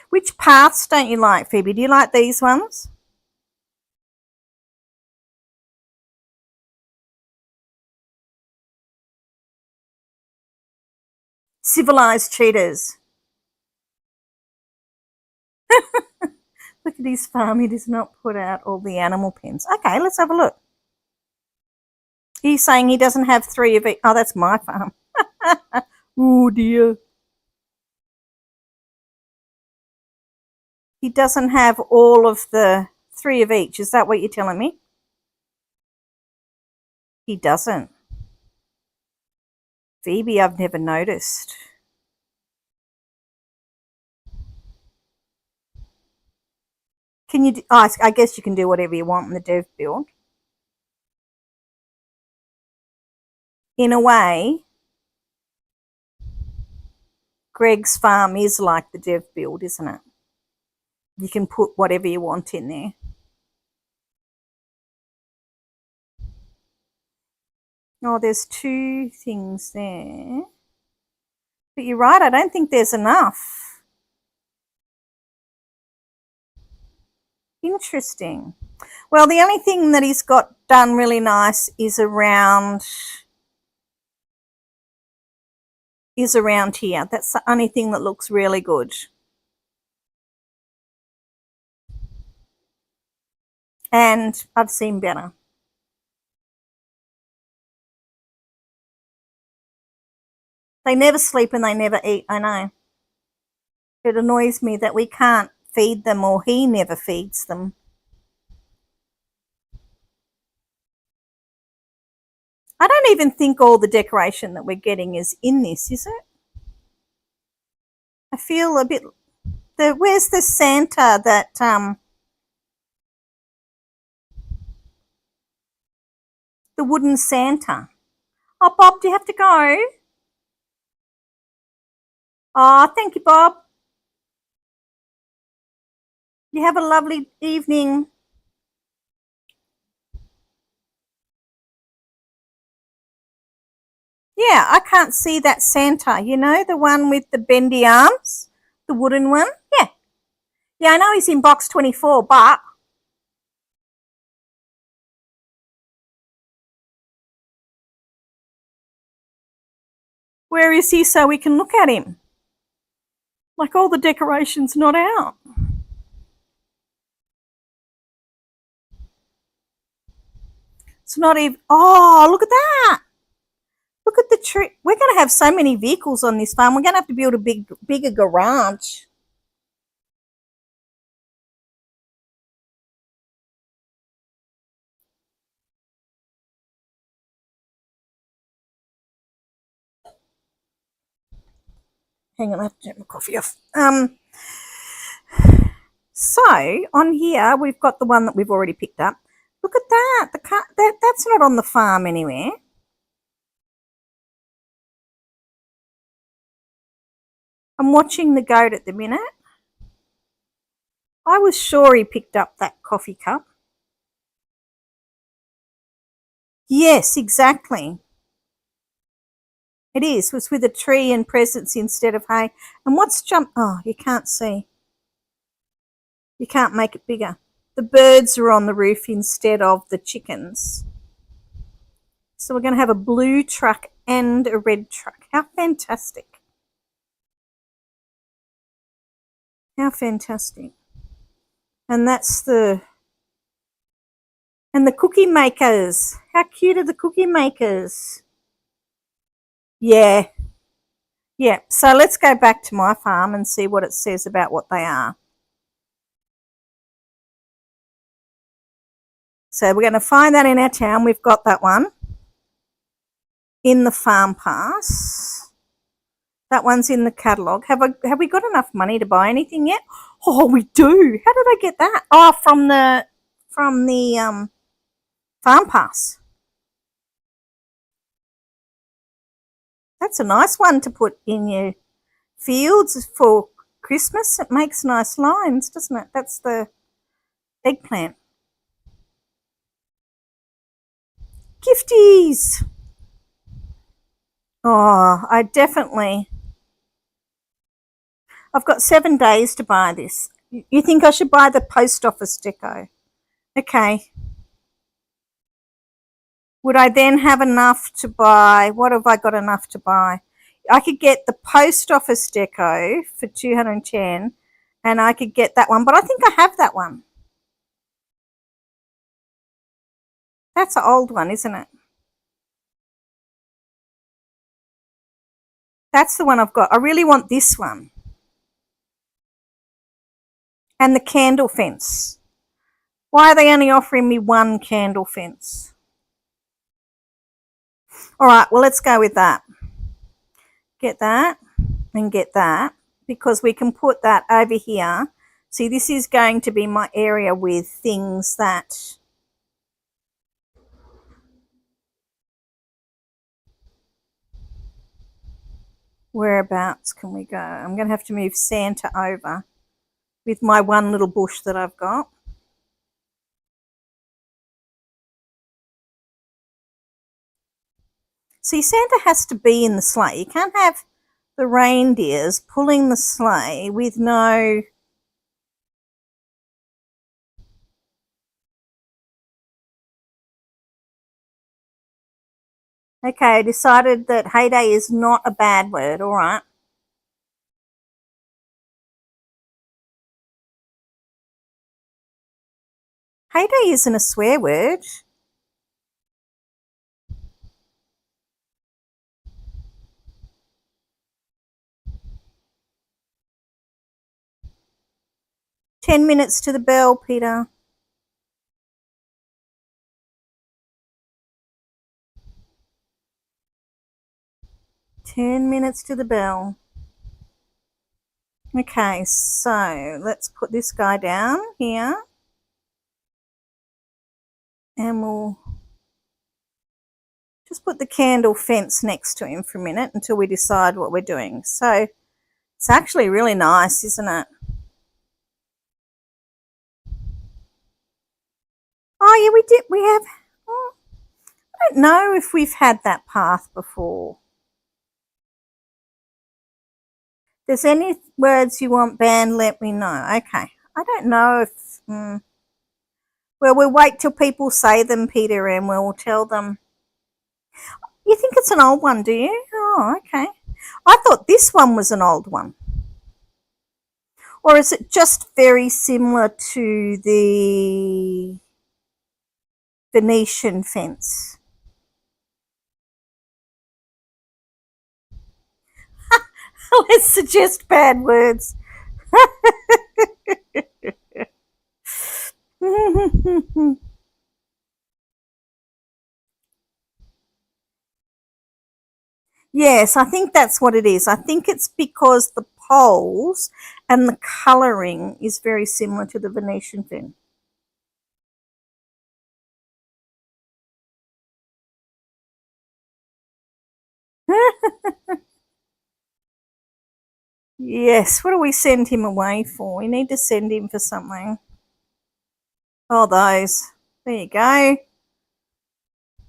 Speaker 1: Which paths don't you like, Phoebe? Do you like these ones? Civilized cheetahs. Look at his farm. He does not put out all the animal pens. Okay, let's have a look. He's saying he doesn't have 3 of each. Oh, that's my farm. Oh, dear. He doesn't have all of the 3 of each. Is that what you're telling me? He doesn't. Phoebe, I've never noticed. Can you? I guess you can do whatever you want in the dev build. In a way, Greg's farm is like the dev build, isn't it? You can put whatever you want in there. Oh, there's 2 things there. But you're right, I don't think there's enough. Interesting. Well, the only thing that he's got done really nice is around here. That's the only thing that looks really good. And I've seen better. They never sleep and they never eat, I know. It annoys me that we can't feed them, or he never feeds them. I don't even think all the decoration that we're getting is in this, is it? I feel a bit... Where's the Santa that... the wooden Santa. Oh, Bob, do you have to go? Oh, thank you, Bob. You have a lovely evening. Yeah, I can't see that Santa. You know, the one with the bendy arms? The wooden one? Yeah. Yeah, I know he's in box 24, but... where is he so we can look at him? Like, all the decoration's not out. It's not even... oh, look at that. Look at the tree. We're going to have so many vehicles on this farm. We're going to have to build a bigger garage. Hang on, I have to turn my coffee off. So on here we've got the one that we've already picked up. Look at that. That's not on the farm anywhere. I'm watching the goat at the minute. I was sure he picked up that coffee cup. Yes, exactly. It is. It was with a tree and presents instead of hay. And what's jump? Oh, you can't see. You can't make it bigger. The birds are on the roof instead of the chickens. So we're going to have a blue truck and a red truck. How fantastic. How fantastic. And that's the cookie makers. How cute are the cookie makers? Yeah. Yeah. So let's go back to my farm and see what it says about what they are. So we're going to find that in our town. We've got that one in the farm pass. That one's in the catalogue. Have we got enough money to buy anything yet? Oh, we do. How did I get that? Oh, from the farm pass. That's a nice one to put in your fields for Christmas. It makes nice lines, doesn't it? That's the eggplant. Gifties. Oh, I've got 7 days to buy this. You think I should buy the post office deco? Okay. Would I then have enough to buy? What have I got enough to buy? I could get the post office deco for 210 and I could get that one, but I think I have that one. That's an old one, isn't it? That's the one I've got. I really want this one. And the candle fence. Why are they only offering me one candle fence? All right, well, let's go with that. Get that and get that because we can put that over here. See, this is going to be my area with things that whereabouts can we go? I'm going to have to move Santa over with my one little bush that I've got. See, Santa has to be in the sleigh. You can't have the reindeers pulling the sleigh with no... Okay, I decided that heyday is not a bad word, all right. Heyday isn't a swear word. "10 minutes to the bell, Peter." "10 minutes to the bell." Okay, so let's put this guy down here. And we'll just put the candle fence next to him for a minute until we decide what we're doing. So it's actually really nice, isn't it? Oh, yeah, we did. We have... Oh, I don't know if we've had that path before. If there's any words you want banned, let me know. Okay. I don't know if... Well, we'll wait till people say them, Peter, and we'll tell them. You think it's an old one, do you? Oh, okay. I thought this one was an old one. Or is it just very similar to the Venetian fence? Let's suggest bad words. Yes, I think that's what it is. I think it's because the poles and the colouring is very similar to the Venetian fence. Yes, what do we send him away for? We need to send him for something. Oh, those. There you go.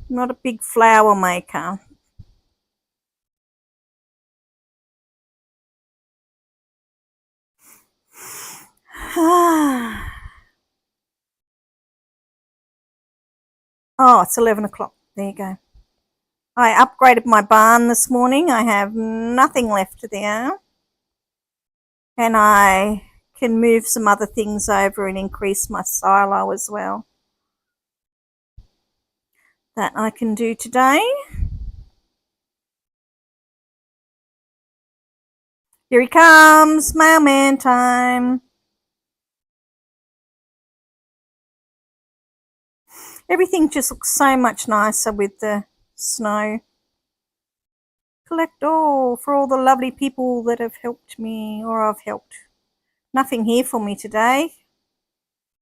Speaker 1: Not a big flower maker. Oh, it's 11 o'clock. There you go. I upgraded my barn this morning. I have nothing left there. And I can move some other things over and increase my silo as well. That I can do today. Here he comes, mailman time. Everything just looks so much nicer with the snow. Collect all for all the lovely people that have helped me or I've helped. Nothing here for me today.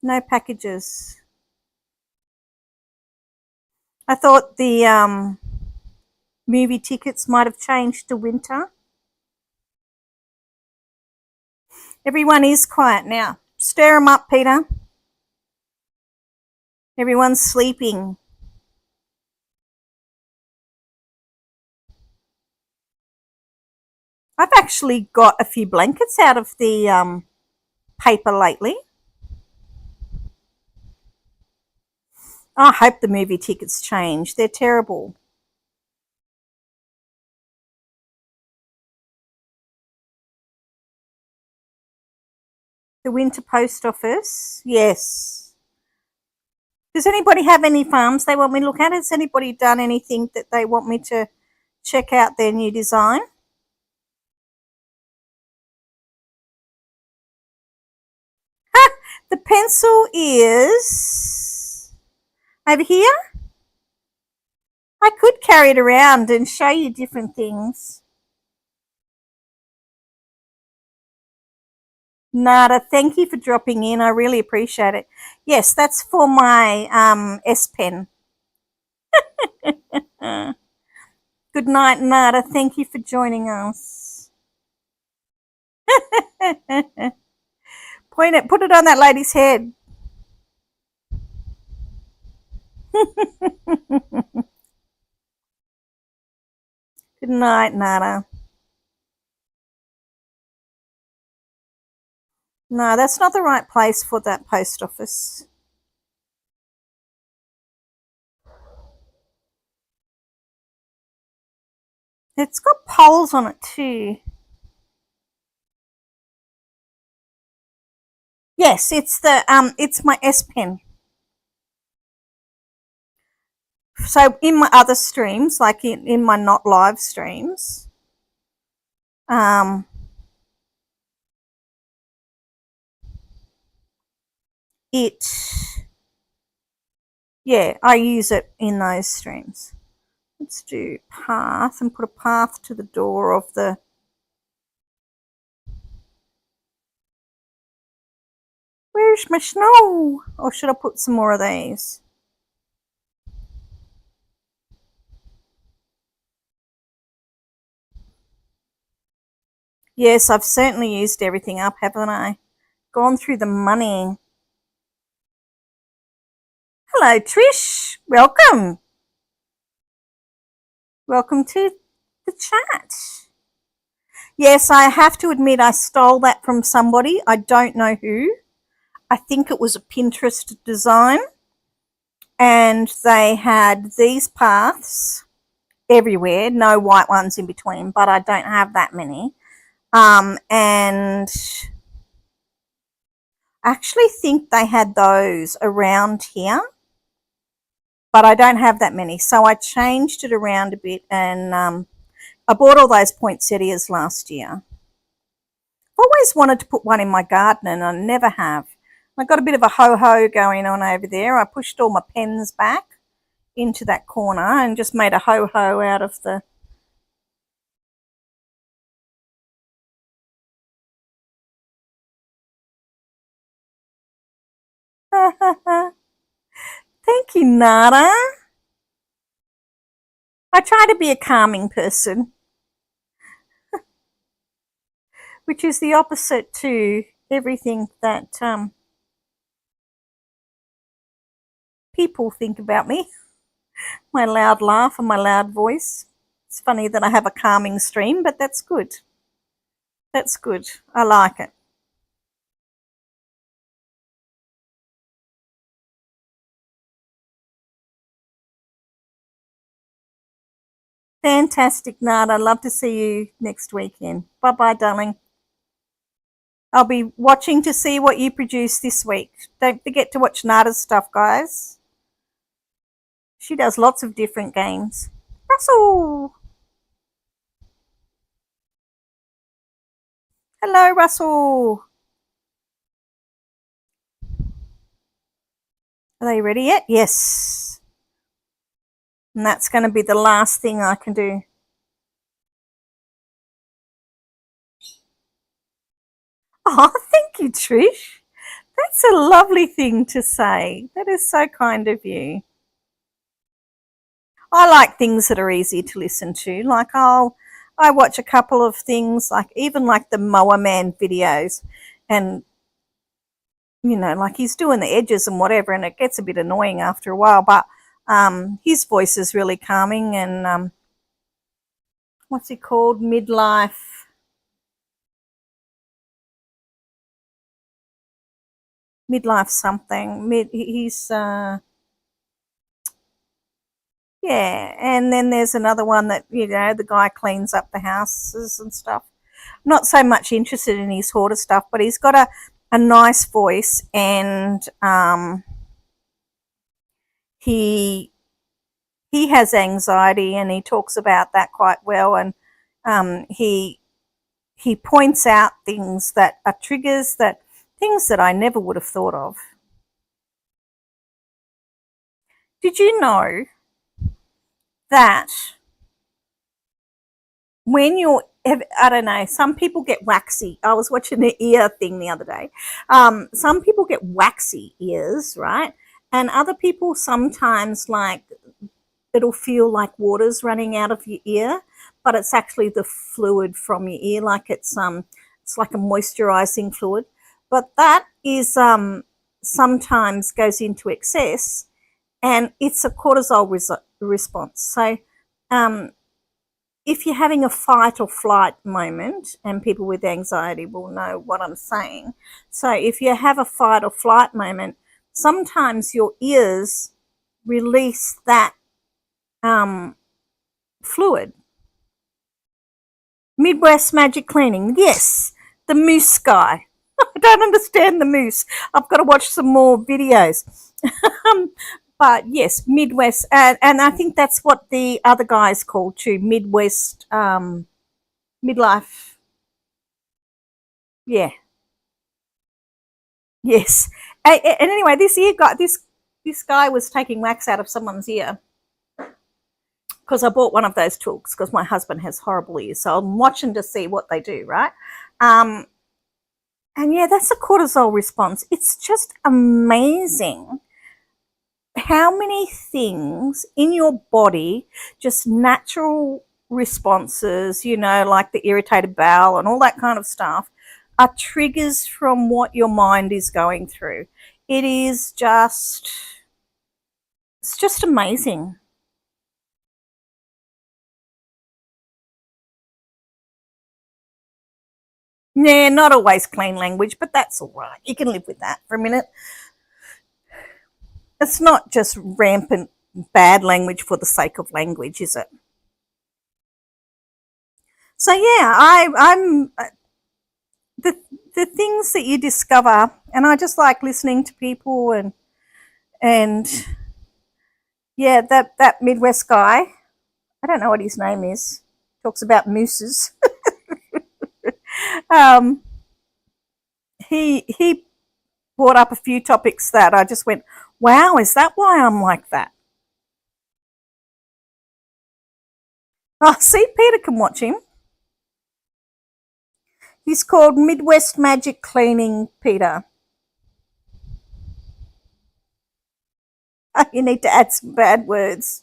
Speaker 1: No packages. I thought the movie tickets might have changed to winter. Everyone is quiet now. Stir them up, Peter. Everyone's sleeping. I've actually got a few blankets out of the paper lately. I hope the movie tickets change. They're terrible. The winter post office, yes. Does anybody have any farms they want me to look at? Has anybody done anything that they want me to check out their new design? The pencil is over here. I could carry it around and show you different things. Nada, thank you for dropping in. I really appreciate it. Yes, that's for my S Pen. Good night, Nada. Thank you for joining us. Put it on that lady's head. Good night, Nada. No, that's not the right place for that post office. It's got poles on it too. Yes, it's my S Pen. So in my other streams, like in my not live streams, it, yeah, I use it in those streams. Let's do path and put a path to the door of the, where's my snow? Or should I put some more of these? Yes, I've certainly used everything up, haven't I? Gone through the money. Hello, Trish. Welcome. Welcome to the chat. Yes, I have to admit I stole that from somebody. I don't know who. I think it was a Pinterest design. And they had these paths everywhere, no white ones in between, but I don't have that many. And I actually think they had those around here, but I don't have that many. So I changed it around a bit, and I bought all those poinsettias last year. I've always wanted to put one in my garden, and I never have. I got a bit of a ho-ho going on over there. I pushed all my pens back into that corner and just made a ho-ho out of the... Thank you, Nada. I try to be a calming person, which is the opposite to everything that people think about me. My loud laugh and my loud voice. It's funny that I have a calming stream, but that's good. That's good. I like it. Fantastic, Nada. I'd love to see you next weekend. Bye-bye, darling. I'll be watching to see what you produce this week. Don't forget to watch Nada's stuff, guys. She does lots of different games. Russell! Hello, Russell. Are they ready yet? Yes. And that's going to be the last thing I can do. Oh, thank you, Trish. That's a lovely thing to say. That is so kind of you. I like things that are easy to listen to. Like I watch a couple of things, like even like the Mower Man videos, and like he's doing the edges and whatever, and it gets a bit annoying after a while. But his voice is really calming, and what's he called? Midlife something. He's yeah, and then there's another one that the guy cleans up the houses and stuff. I'm not so much interested in his hoarder stuff, but he's got a nice voice, and he has anxiety, and he talks about that quite well, and he points out things that are triggers, things that I never would have thought of. Did you know that when I don't know, some people get waxy. I was watching the ear thing the other day. Some people get waxy ears, right? And other people sometimes, like, it'll feel like water's running out of your ear, but it's actually the fluid from your ear, like it's like a moisturizing fluid. But that is sometimes goes into excess, and it's a cortisol response. So if you're having a fight or flight moment, and people with anxiety will know what I'm saying. So if you have a fight or flight moment, sometimes your ears release that fluid. Midwest Magic Cleaning. Yes, the moose guy. I don't understand the moose. I've got to watch some more videos. But yes, Midwest, and I think that's what the other guy is called too, Midwest Midlife. Yeah. Yes. And anyway, this guy was taking wax out of someone's ear, because I bought one of those tools because my husband has horrible ears, so I'm watching to see what they do, right? And yeah, that's a cortisol response. It's just amazing how many things in your body, just natural responses, like the irritated bowel and all that kind of stuff, are triggers from what your mind is going through. It's just amazing. Yeah, not always clean language, but that's all right. You can live with that for a minute. It's not just rampant bad language for the sake of language, is it? So yeah, I'm the things that you discover, and I just like listening to people, and yeah, that Midwest guy, I don't know what his name is, talks about mooses. um, he brought up a few topics that I just went, wow, is that why I'm like that? Oh, see, Peter can watch him. He's called Midwest Magic Cleaning Peter. You need to add some bad words.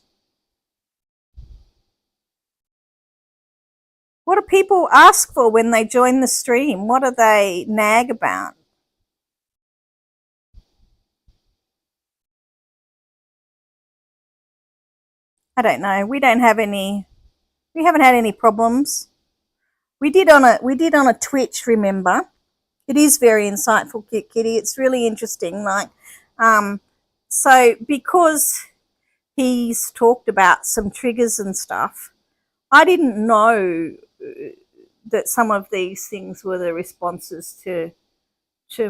Speaker 1: What do people ask for when they join the stream? What do they nag about? I don't know. We haven't had any problems. We did on a Twitch, remember? It is very insightful, Kitty. It's really interesting. Like, so because he's talked about some triggers and stuff, I didn't know that some of these things were the responses to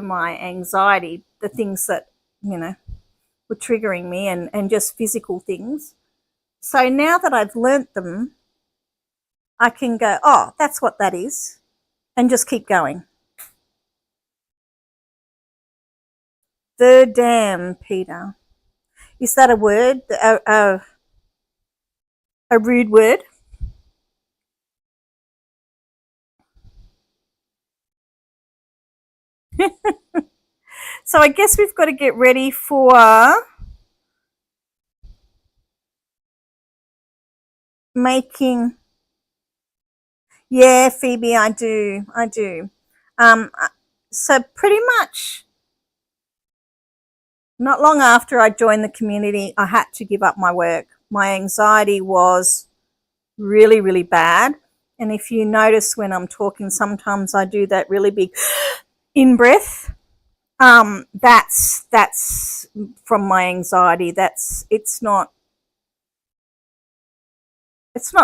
Speaker 1: my anxiety, the things that, were triggering me, and just physical things. So now that I've learnt them, I can go, oh, that's what that is, and just keep going. The damn, Peter. Is that a word? A rude word? So I guess we've got to get ready for making. Yeah, Phoebe, I do. Um, so pretty much not long after I joined the community, I had to give up my work. My anxiety was really, really bad. And if you notice when I'm talking, sometimes I do that really big in breath. That's from my anxiety. It's not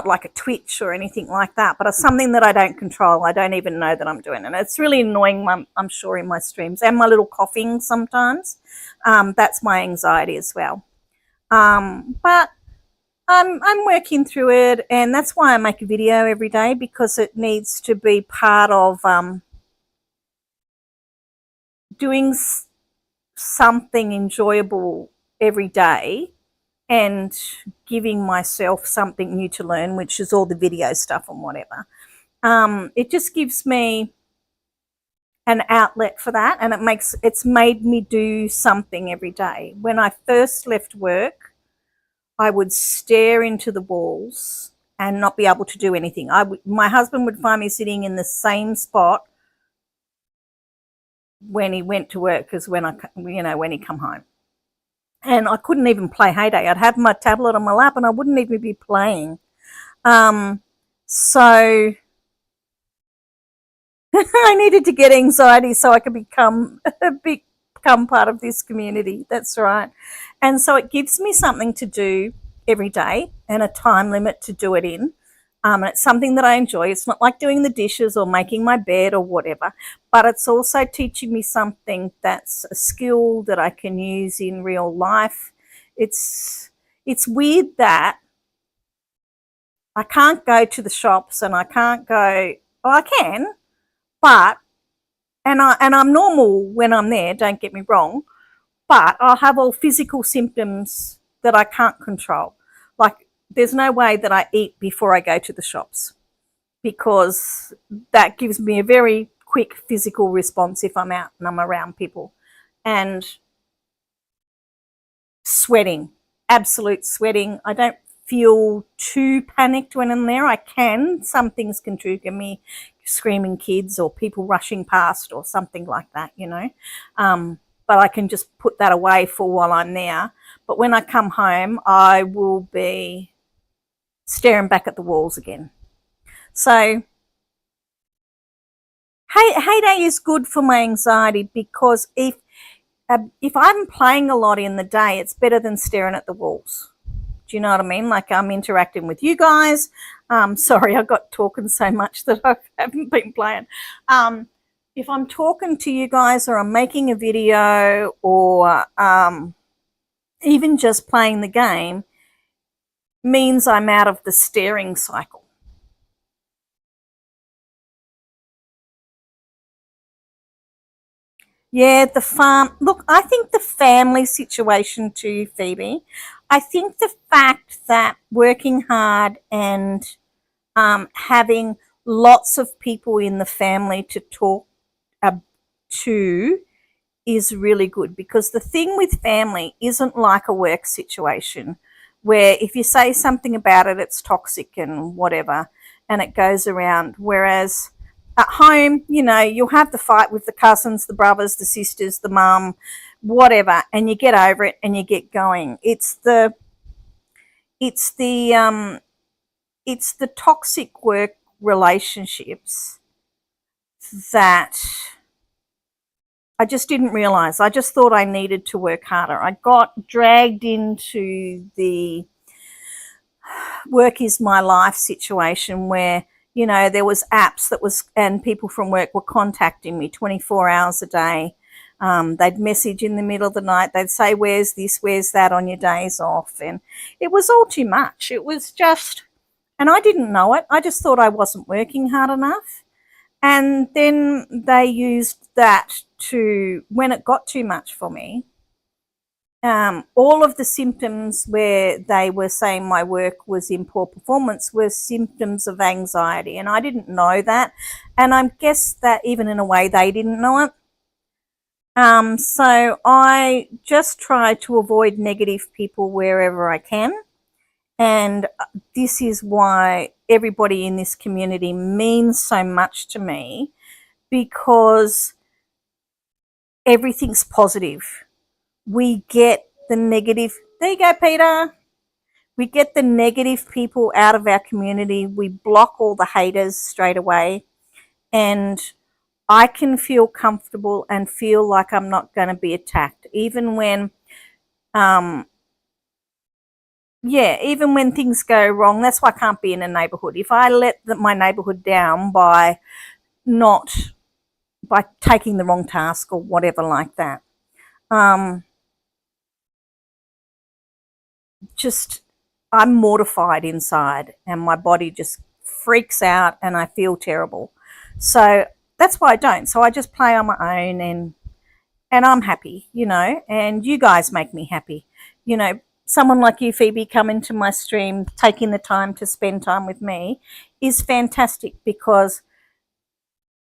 Speaker 1: like a twitch or anything like that, but it's something that I don't control. I don't even know that I'm doing it. And it's really annoying, I'm sure, in my streams. And my little coughing sometimes. That's my anxiety as well. But I'm working through it, and that's why I make a video every day, because it needs to be part of doing something enjoyable every day and giving myself something new to learn, which is all the video stuff and whatever. It just gives me an outlet for that, and it's made me do something every day. When I first left work, I would stare into the walls and not be able to do anything. My husband would find me sitting in the same spot when he went to work as when he come home. And I couldn't even play Heyday. I'd have my tablet on my lap and I wouldn't even be playing. So I needed to get anxiety so I could become part of this community. That's right. And so it gives me something to do every day and a time limit to do it in. And it's something that I enjoy. It's not like doing the dishes or making my bed or whatever, but it's also teaching me something that's a skill that I can use in real life. It's weird that I can't go to the shops and I can't go, well, I can, but, and I'm normal when I'm there, don't get me wrong, but I'll have all physical symptoms that I can't control. Like, there's no way that I eat before I go to the shops, because that gives me a very quick physical response if I'm out and I'm around people. And sweating, absolute sweating. I don't feel too panicked when I'm there. I can. Some things can trigger me, screaming kids or people rushing past or something like that, but I can just put that away for while I'm there. But when I come home, I will be staring back at the walls again. So Heyday is good for my anxiety, because if I'm playing a lot in the day, it's better than staring at the walls. Do you know what I mean? Like, I'm interacting with you guys. Sorry, I got talking so much that I haven't been playing. If I'm talking to you guys, or I'm making a video, or even just playing the game, means I'm out of the staring cycle. Yeah, the farm. Look, I think the family situation too, Phoebe. I think the fact that working hard and having lots of people in the family to talk to is really good, because the thing with family isn't like a work situation where if you say something about it, it's toxic and whatever, and it goes around. Whereas at home, you'll have the fight with the cousins, the brothers, the sisters, the mum, whatever, and you get over it and you get going. It's the toxic work relationships that I just didn't realize. I just thought I needed to work harder. I got dragged into the work is my life situation where, you know, there was apps that was, and people from work were contacting me 24 hours a day. They'd message in the middle of the night. They'd say, where's this, where's that on your days off? And it was all too much. It was just, and I didn't know it. I just thought I wasn't working hard enough. And then they used that to, when it got too much for me, all of the symptoms where they were saying my work was in poor performance were symptoms of anxiety. And I didn't know that. And I guess that even in a way they didn't know it. So I just try to avoid negative people wherever I can. And this is why everybody in this community means so much to me, because everything's positive. We get the negative. There you go, Peter. We get the negative people out of our community. We block all the haters straight away. And I can feel comfortable and feel like I'm not going to be attacked, even when, even when things go wrong. That's why I can't be in a neighbourhood. If I let my neighbourhood down by taking the wrong task or whatever like that, just I'm mortified inside and my body just freaks out and I feel terrible. So that's why I don't. So I just play on my own, and I'm happy, you know, and you guys make me happy. You know, someone like you, Phoebe, coming to my stream, taking the time to spend time with me is fantastic, because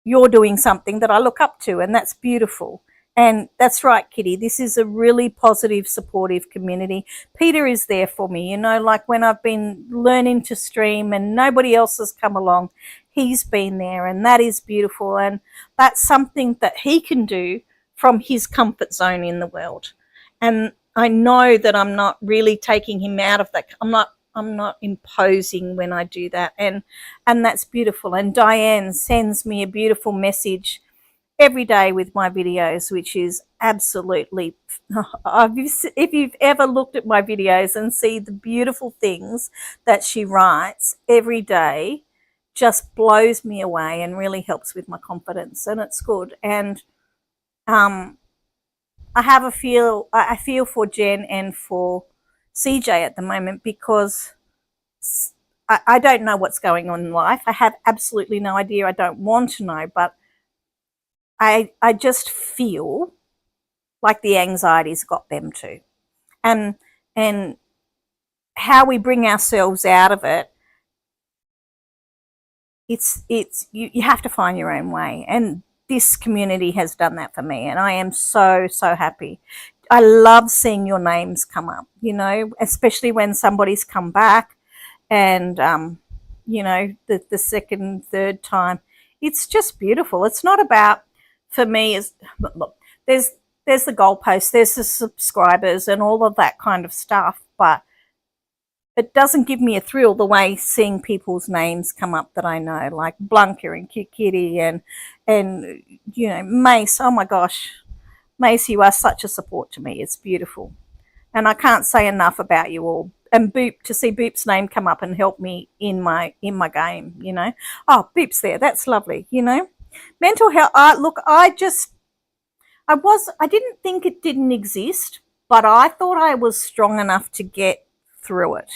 Speaker 1: you're doing something that I look up to, and that's beautiful. And that's right, Kitty. This is a really positive, supportive community. Peter is there for me, you know, like when I've been learning to stream and nobody else has come along, he's been there, and that is beautiful. And that's something that he can do from his comfort zone in the world. And I know that I'm not really taking him out of that. I'm not imposing when I do that. And that's beautiful. And Diane sends me a beautiful message every day with my videos, which is absolutely, if you've ever looked at my videos and see the beautiful things that she writes every day, just blows me away and really helps with my confidence, and it's good. And I feel for Jen and for CJ at the moment, because I don't know what's going on in life. I have absolutely no idea. I don't want to know, but I just feel like the anxiety's got them too. And how we bring ourselves out of it, it's you have to find your own way. And this community has done that for me, and I am so happy. I love seeing your names come up, you know, especially when somebody's come back and you know, the second, third time. It's just beautiful. It's not about, for me, is look, there's the goalposts, there's the subscribers and all of that kind of stuff, but it doesn't give me a thrill the way seeing people's names come up that I know, like Blanca and Cute Kitty and you know, Mace. Oh my gosh, Mace, you are such a support to me. It's beautiful. And I can't say enough about you all. And Boop, to see Boop's name come up and help me in my game, you know. Oh, Boop's there. That's lovely, you know. Mental health. Look, I didn't think it didn't exist, but I thought I was strong enough to get through it.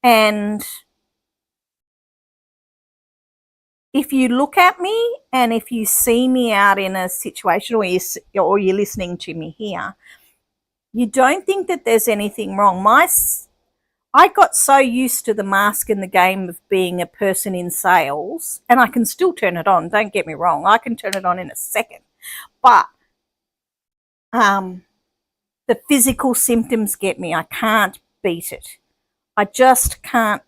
Speaker 1: And if you look at me and if you see me out in a situation, or you're listening to me here, you don't think that there's anything wrong. I got so used to the mask and the game of being a person in sales, and I can still turn it on. Don't get me wrong. I can turn it on in a second. But the physical symptoms get me. I can't beat it. I just can't.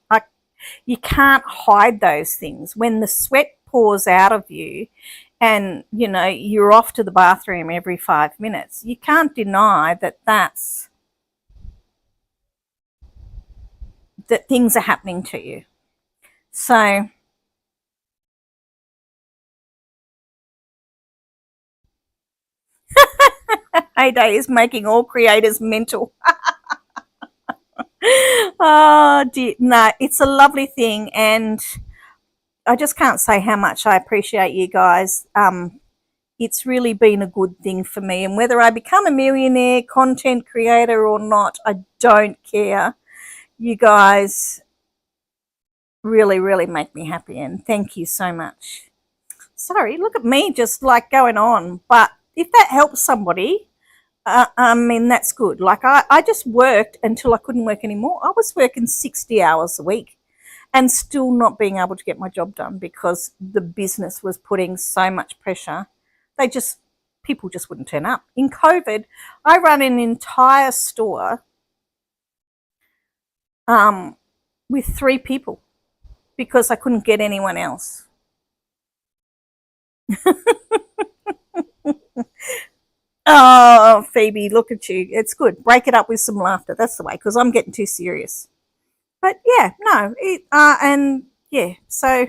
Speaker 1: You can't hide those things. When the sweat pours out of you and, you know, you're off to the bathroom every 5 minutes, you can't deny that things are happening to you. So Heyday is making all creators mental. Oh dear, no, it's a lovely thing, and I just can't say how much I appreciate you guys. It's really been a good thing for me, and whether I become a millionaire content creator or not, I don't care. You guys really, really make me happy, and thank you so much. Sorry, look at me just like going on, but if that helps somebody, I mean, that's good. Like, I just worked until I couldn't work anymore. I was working 60 hours a week and still not being able to get my job done because the business was putting so much pressure. They just, people just wouldn't turn up. In COVID, I ran an entire store um, with 3 people because I couldn't get anyone else. Oh, Phoebe, look at you. It's good. Break it up with some laughter. That's the way, because I'm getting too serious. But yeah, no, and yeah, so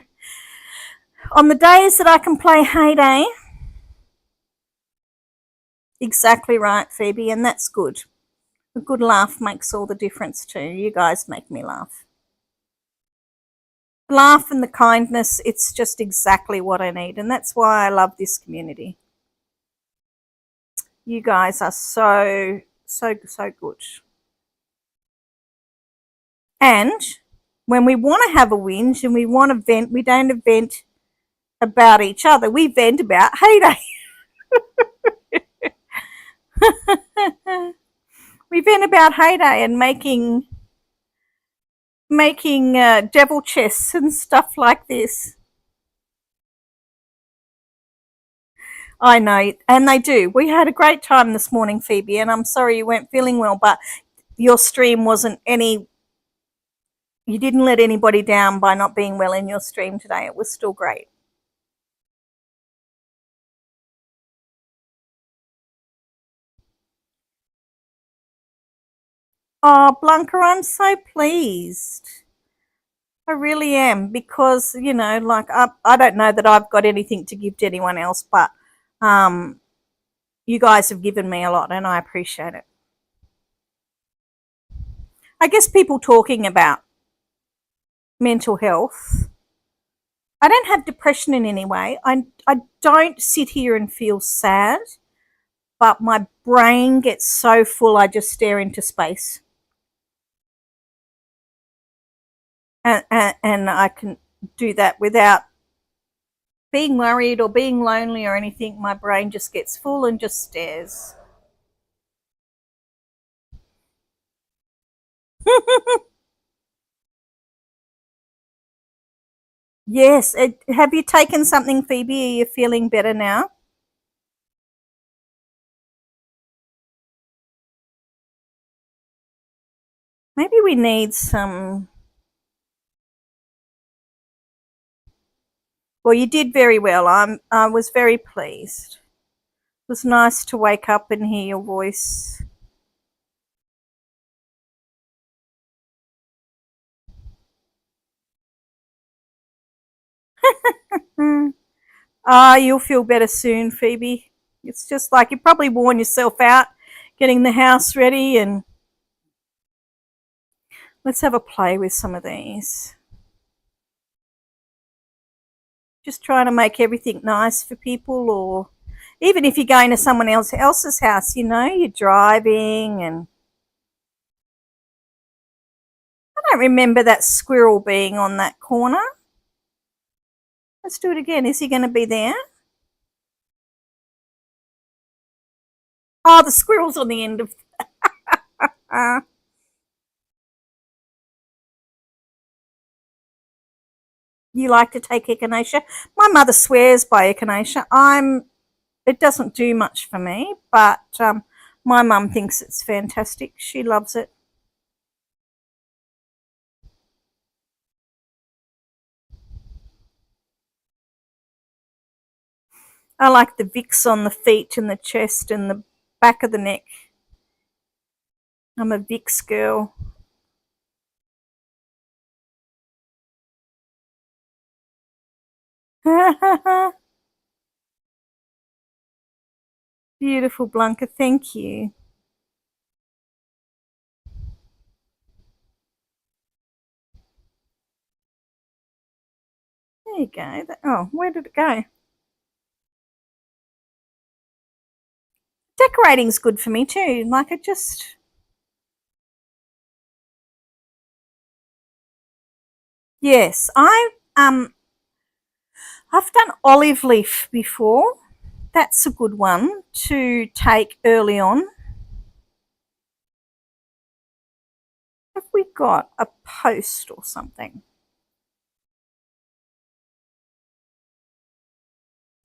Speaker 1: on the days that I can play Heyday, exactly right, Phoebe, and that's good. A good laugh makes all the difference too. You guys make me laugh. Laugh and the kindness, it's just exactly what I need, and that's why I love this community. You guys are so, so, so good. And when we want to have a whinge and we want to vent, we don't vent about each other. We vent about Heyday. We vent about Heyday and making devil chests and stuff like this. I know, and they do. We had a great time this morning, Phoebe, and I'm sorry you weren't feeling well, but your stream wasn't any. You didn't let anybody down by not being well in your stream today. It was still great. Oh, Blanca, I'm so pleased. I really am, because like I don't know that I've got anything to give to anyone else, but um, you guys have given me a lot, and I appreciate it. I guess people talking about mental health. I don't have depression in any way. I don't sit here and feel sad, but my brain gets so full I just stare into space, and I can do that without being worried or being lonely or anything. My brain just gets full and just stares. Yes. Have you taken something, Phoebe? Are you feeling better now? Maybe we need some. Well, you did very well. I was very pleased. It was nice to wake up and hear your voice. Mm. You'll feel better soon, Phoebe. It's just like you probably worn yourself out getting the house ready, and let's have a play with some of these. Just trying to make everything nice for people, or even if you're going to someone else's house, you're driving, and I don't remember that squirrel being on that corner. Let's do it again. Is he going to be there? Oh, the squirrel's on the end of. Uh, you like to take echinacea? My mother swears by echinacea. It doesn't do much for me, but my mum thinks it's fantastic. She loves it. I like the Vicks on the feet and the chest and the back of the neck. I'm a Vicks girl. Beautiful, Blanca. Thank you. There you go. Oh, where did it go? Decorating's good for me too. Like it just... Yes, I've done olive leaf before. That's a good one to take early on. Have we got a post or something?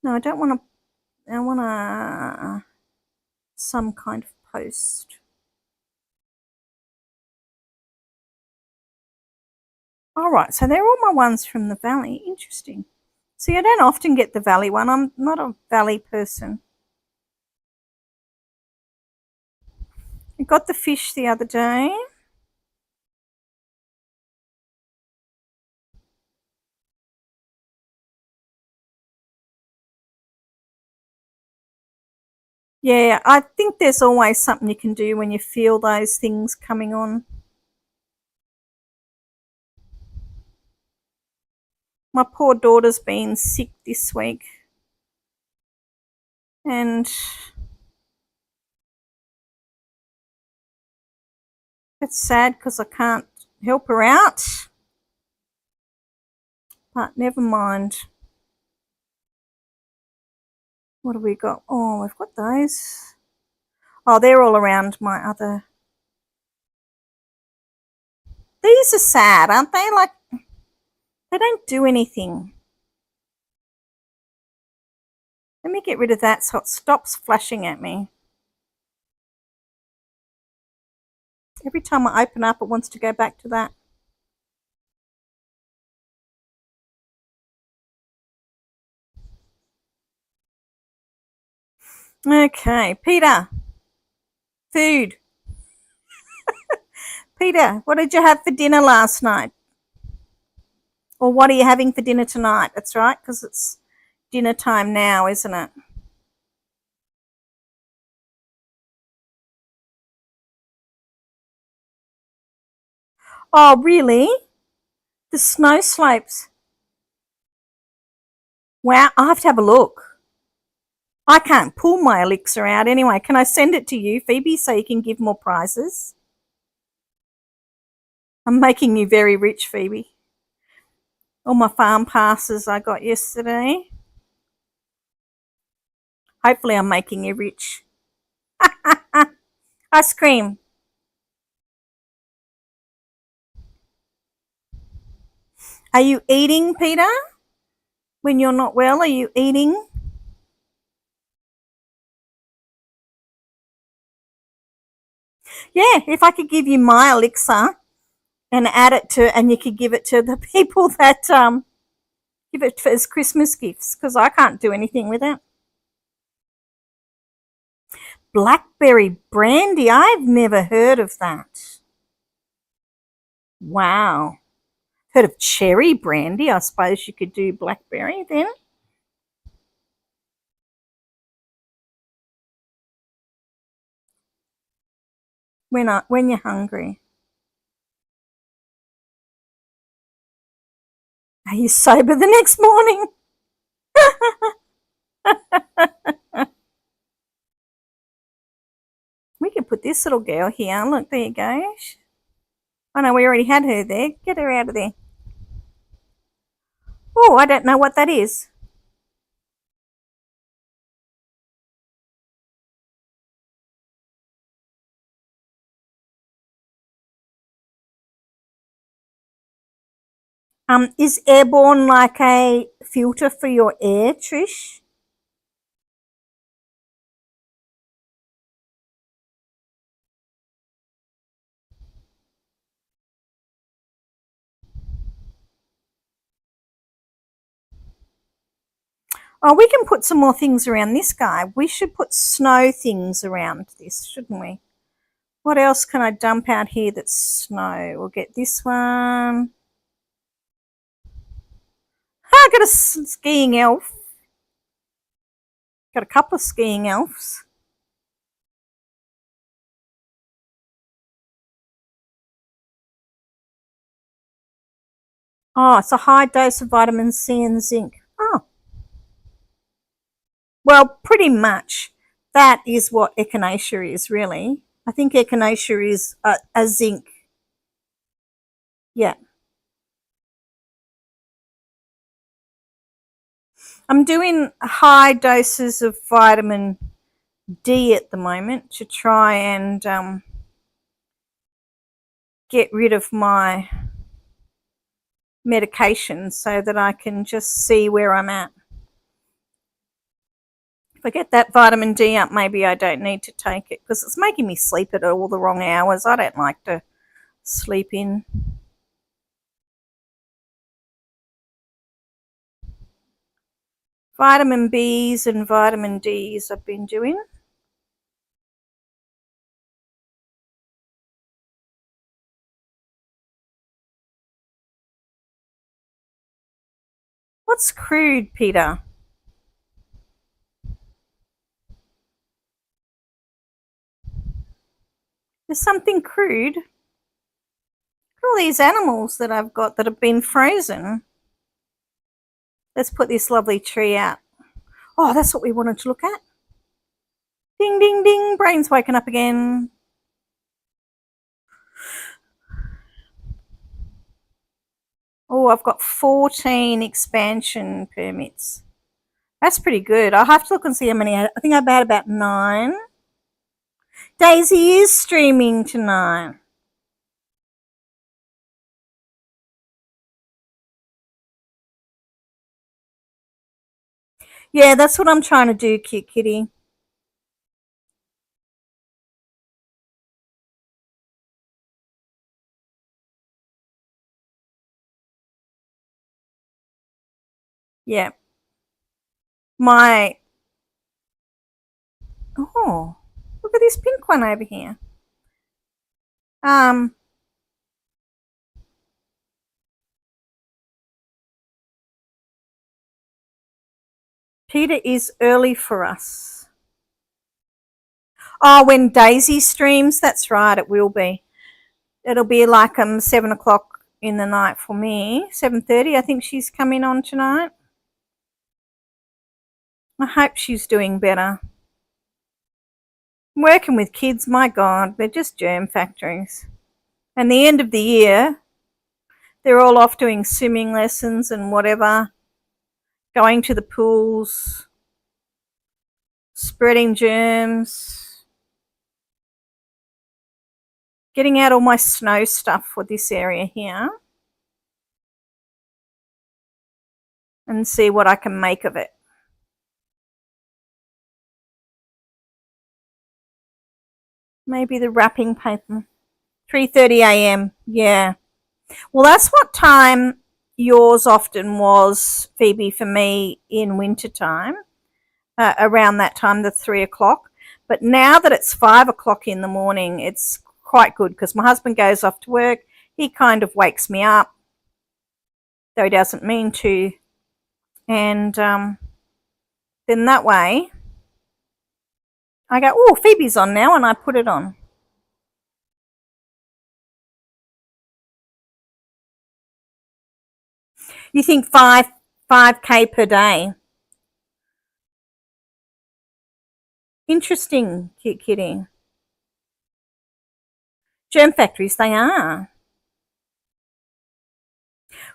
Speaker 1: No, I don't want to. I want some kind of post. All right, so they're all my ones from the valley. Interesting. See, I don't often get the valley one. I'm not a valley person. I got the fish the other day. Yeah, I think there's always something you can do when you feel those things coming on. My poor daughter's been sick this week. And it's sad because I can't help her out. But never mind. What have we got? Oh, we've got those. Oh, they're all around my other... These are sad, aren't they? Like, they don't do anything. Let me get rid of that so it stops flashing at me. Every time I open up, it wants to go back to that. Okay, Peter. Food. Peter, what did you have for dinner last night? Or what are you having for dinner tonight? That's right, because it's dinner time now, isn't it? Oh, really? The snow slopes. Wow, I have to have a look. I can't pull my elixir out anyway. Can I send it to you, Phoebe, so you can give more prizes? I'm making you very rich, Phoebe. All my farm passes I got yesterday. Hopefully I'm making you rich. Ice cream. Are you eating, Peter? When you're not well, are you eating? Yeah, if I could give you my elixir and add it to, and you could give it to the people that give it as Christmas gifts, because I can't do anything with it. Blackberry brandy. I've never heard of that. Wow. Heard of cherry brandy. I suppose you could do blackberry then. When you're hungry. Are you sober the next morning? We can put this little girl here. Look, there you go. Oh no, we already had her there. Get her out of there. Oh, I don't know what that is. Is airborne like a filter for your air, Trish? Oh, we can put some more things around this guy. We should put snow things around this, shouldn't we? What else can I dump out here that's snow? We'll get this one. I got a skiing elf. Got a couple of skiing elves. Oh, it's a high dose of vitamin C and zinc. Oh, well, pretty much that is what echinacea is, really. I think echinacea is a zinc. Yeah. I'm doing high doses of vitamin D at the moment to try and get rid of my medication so that I can just see where I'm at. If I get that vitamin D up, maybe I don't need to take it because it's making me sleep at all the wrong hours. I don't like to sleep in. Vitamin Bs and vitamin Ds I've been doing. What's crude, Peter? There's something crude. Look at all these animals that I've got that have been frozen. Let's put this lovely tree out. Oh, that's what we wanted to look at. Ding, ding, ding. Brain's woken up again. Oh, I've got 14 expansion permits. That's pretty good. I'll have to look and see how many. I think I've had about 9. Daisy is streaming tonight. Yeah, that's what I'm trying to do, cute kitty. Yeah. Oh, look at this pink one over here. Um, Peter is early for us. Oh, when Daisy streams, that's right, it will be. It'll be like 7 o'clock in the night for me. 7:30, I think she's coming on tonight. I hope she's doing better. Working with kids, my God, they're just germ factories. And the end of the year, they're all off doing swimming lessons and whatever, going to the pools, spreading germs, getting out all my snow stuff for this area here and see what I can make of it. Maybe the wrapping paper. 3:30 a.m. Yeah. Well, that's what time yours often was, Phoebe, for me in winter time, around that time, the 3 o'clock. But now that it's 5 o'clock in the morning, it's quite good because my husband goes off to work. He kind of wakes me up, though he doesn't mean to. And then that way I go, oh, Phoebe's on now, and I put it on. You think 5K per day? Interesting, cute kitty. Germ factories, they are.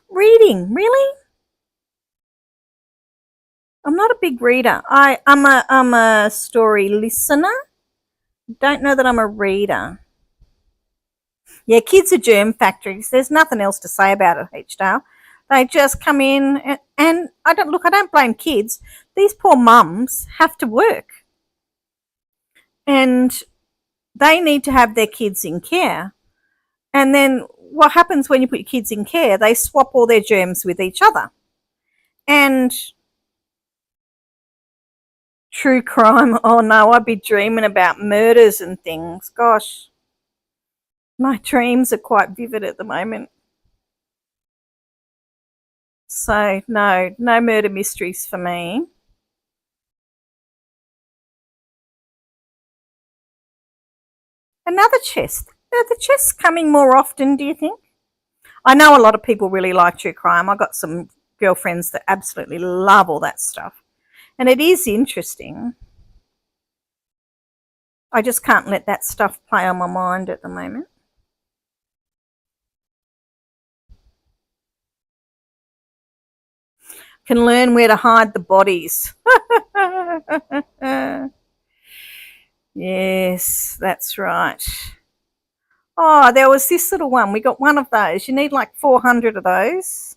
Speaker 1: Reading, really? I'm not a big reader. I'm a story listener. Don't know that I'm a reader. Yeah, kids are germ factories. There's nothing else to say about it, H-Dale. They just come in and I don't blame kids. These poor mums have to work. And they need to have their kids in care. And then what happens when you put your kids in care? They swap all their germs with each other. And true crime, oh no, I'd be dreaming about murders and things. Gosh, my dreams are quite vivid at the moment. So no murder mysteries for me. Another chest. Are the chests coming more often, do you think? I know a lot of people really like true crime. I've got some girlfriends that absolutely love all that stuff. And it is interesting. I just can't let that stuff play on my mind at the moment. Can learn where to hide the bodies. Yes, that's right. Oh, there was this little one. We got one of those. You need like 400 of those.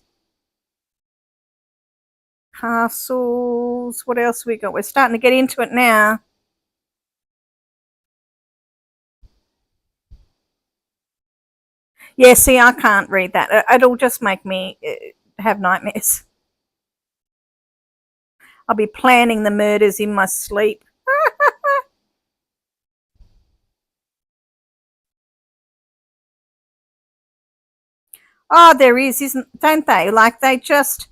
Speaker 1: Castles. What else we got? We're starting to get into it now. Yeah, see, I can't read that. It'll just make me have nightmares. I'll be planning the murders in my sleep. Oh, there is, don't they? Like they just,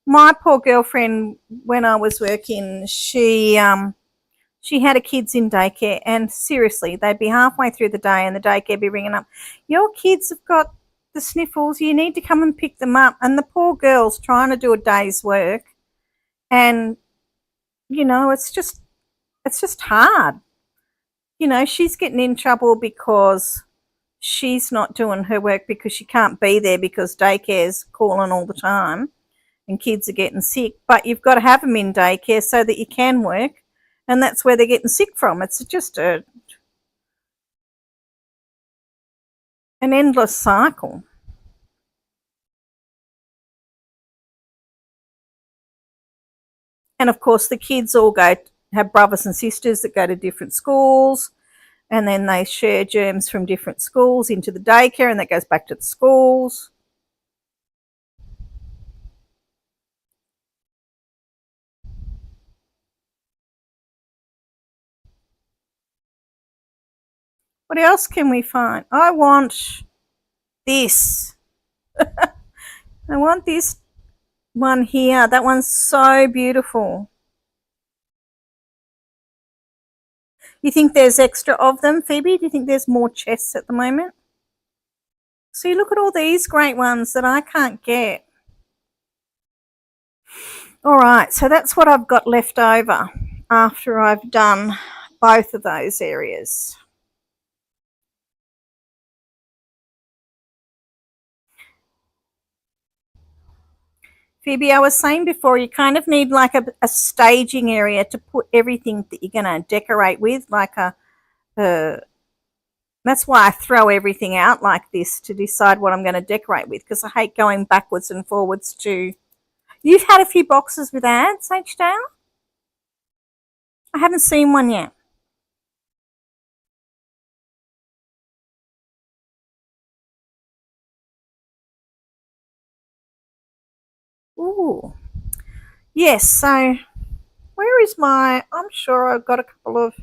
Speaker 1: my poor girlfriend, when I was working, she had her kids in daycare, and seriously, they'd be halfway through the day and the daycare be ringing up, your kids have got the sniffles, you need to come and pick them up. And the poor girl's trying to do a day's work, and it's just hard. She's getting in trouble because she's not doing her work because she can't be there because daycare's calling all the time and kids are getting sick. But you've got to have them in daycare so that you can work, and that's where they're getting sick from. It's just an endless cycle. And of course, the kids all have brothers and sisters that go to different schools, and then they share germs from different schools into the daycare, and that goes back to the schools. What else can we find? I want this. I want this one here. That one's so beautiful. You think there's extra of them, Phoebe? Do you think there's more chests at the moment? See, look at all these great ones that I can't get. All right, so that's what I've got left over after I've done both of those areas. Phoebe, I was saying before, you kind of need like a staging area to put everything that you're going to decorate with, like that's why I throw everything out like this to decide what I'm going to decorate with, because I hate going backwards and forwards to. You've had a few boxes with ads, H. Dale? I haven't seen one yet. Ooh. Yes, so where is my, I'm sure I've got a couple of,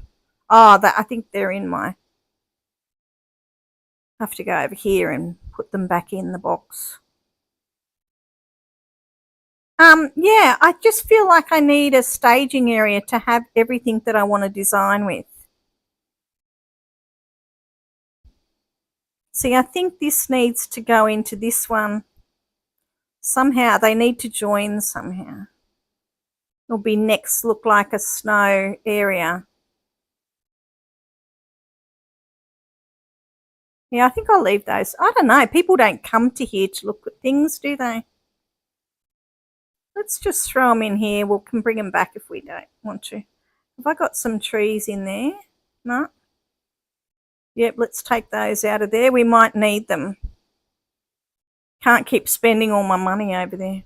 Speaker 1: I think they're in my, I have to go over here and put them back in the box. Yeah, I just feel like I need a staging area to have everything that I want to design with. See, I think this needs to go into this one. Somehow, they need to join somehow. It'll be next look like a snow area. Yeah, I think I'll leave those. I don't know. People don't come to here to look at things, do they? Let's just throw them in here. We can bring them back if we don't want to. Have I got some trees in there? No? Yep, let's take those out of there. We might need them. Can't keep spending all my money over there.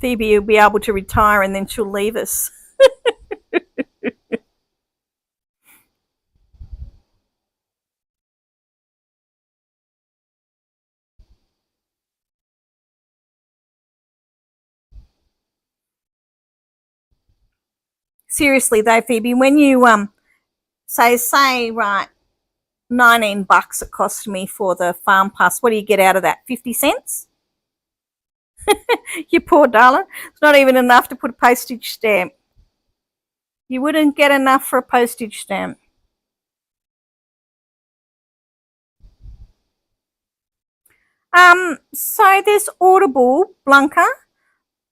Speaker 1: Phoebe will be able to retire and then she'll leave us. Seriously though, Phoebe, when you say right, $19 it cost me for the farm pass. What do you get out of that? 50 cents? You poor darling. It's not even enough to put a postage stamp. You wouldn't get enough for a postage stamp. So there's Audible, Blanca,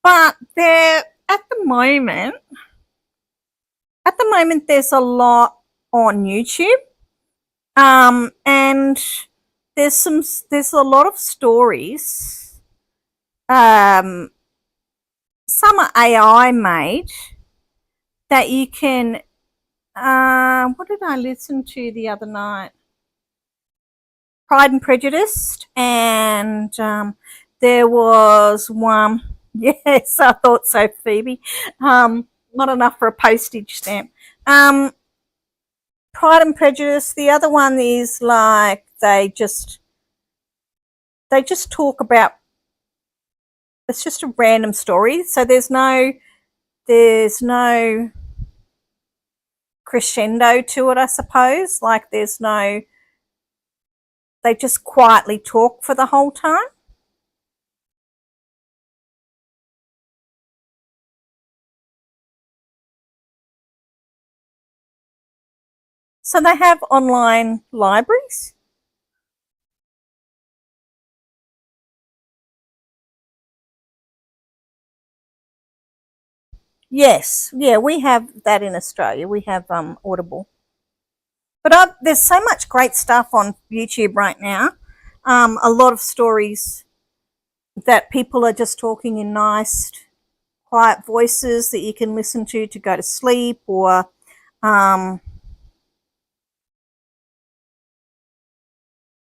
Speaker 1: but there at the moment there's a lot on YouTube. And there's a lot of stories. Some are AI made that you can. What did I listen to the other night? Pride and Prejudice, and there was one. Yes, I thought so, Phoebe. Not enough for a postage stamp. Pride and Prejudice. The other one is like they just talk about. It's just a random story, so there's no crescendo to it, I suppose. Like there's no. They just quietly talk for the whole time. So they have online libraries. Yes, yeah, we have that in Australia. We have Audible, but there's so much great stuff on YouTube right now. A lot of stories that people are just talking in nice, quiet voices that you can listen to go to sleep, or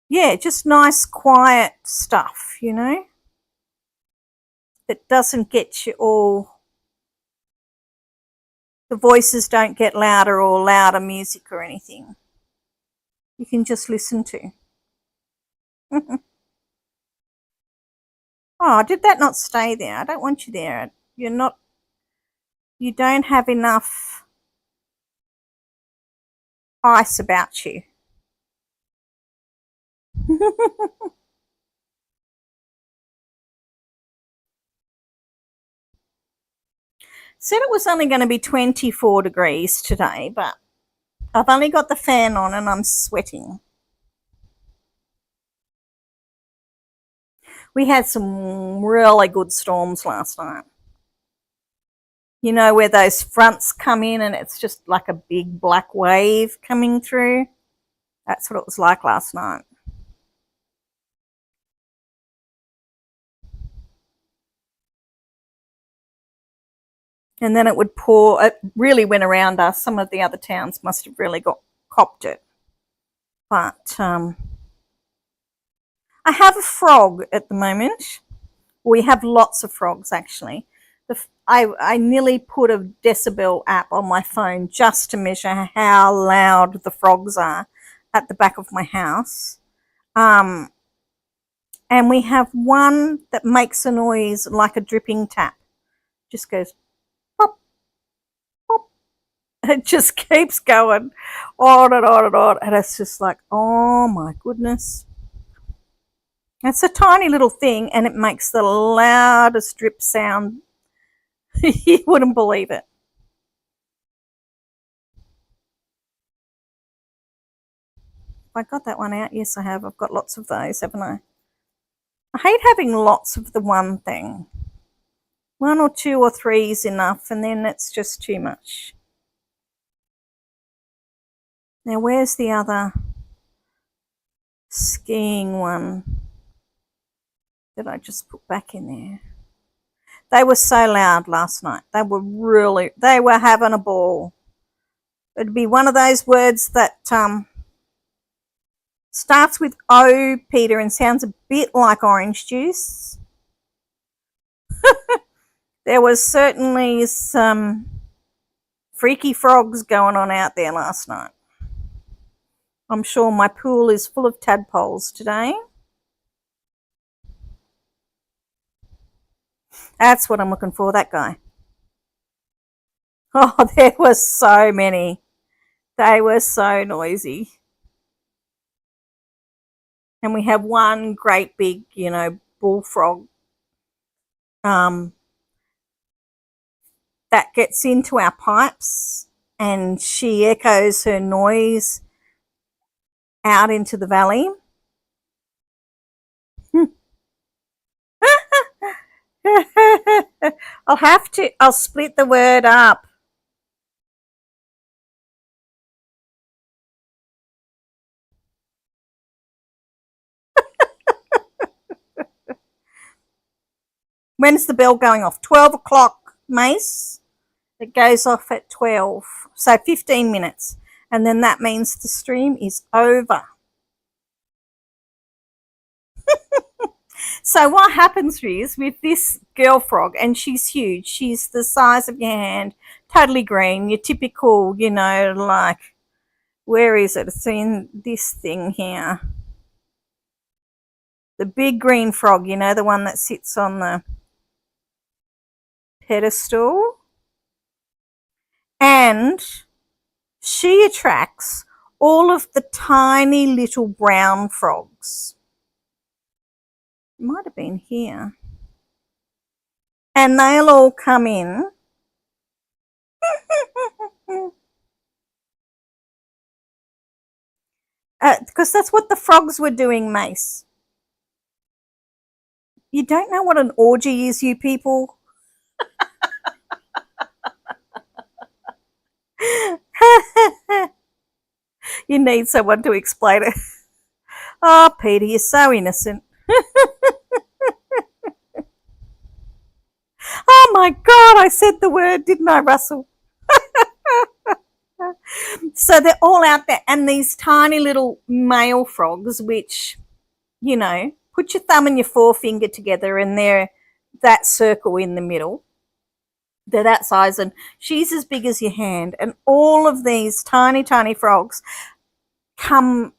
Speaker 1: yeah, just nice, quiet stuff. That doesn't get you all. The voices don't get louder or louder music or anything. You can just listen to. Oh, did that not stay there? I don't want you there. You don't have enough ice about you. Said it was only going to be 24 degrees today, but I've only got the fan on and I'm sweating. We had some really good storms last night. You know, where those fronts come in and it's just like a big black wave coming through? That's what it was like last night. And then it would pour. It really went around us. Some of the other towns must have really copped it. But I have a frog at the moment. We have lots of frogs, actually. I nearly put a decibel app on my phone just to measure how loud the frogs are at the back of my house. And we have one that makes a noise like a dripping tap. Just goes pop, pop. It just keeps going on and on and on. And it's just like, oh my goodness. It's a tiny little thing and it makes the loudest drip sound. You wouldn't believe it. I got that one out. Yes, I have. I've got lots of those, haven't I? I hate having lots of the one thing. One or two or three is enough, and then it's just too much. Now, where's the other skiing one that I just put back in there? They were so loud last night. They were having a ball. It'd be one of those words that starts with O, Peter, and sounds a bit like orange juice. There was certainly some freaky frogs going on out there last night. I'm sure my pool is full of tadpoles today. That's what I'm looking for, that guy. Oh, there were so many. They were so noisy. And we have one great big, bullfrog that gets into our pipes, and she echoes her noise out into the valley. I'll split the word up. When's the bell going off? 12 o'clock, Mace. It goes off at 12. So 15 minutes. And then that means the stream is over. So what happens is with this girl frog, and she's huge, she's the size of your hand, totally green, your typical, like, where is it? It's in this thing here. The big green frog, the one that sits on the pedestal. And she attracts all of the tiny little brown frogs. It might have been here. And they'll all come in. Because that's what the frogs were doing, Mace. You don't know what an orgy is, you people? You need someone to explain it. Oh, Peter, you're so innocent. Oh my God, I said the word, didn't I, Russell? So they're all out there, and these tiny little male frogs, which, put your thumb and your forefinger together, and they're that circle in the middle. They're that size, and she's as big as your hand. And all of these tiny, tiny frogs come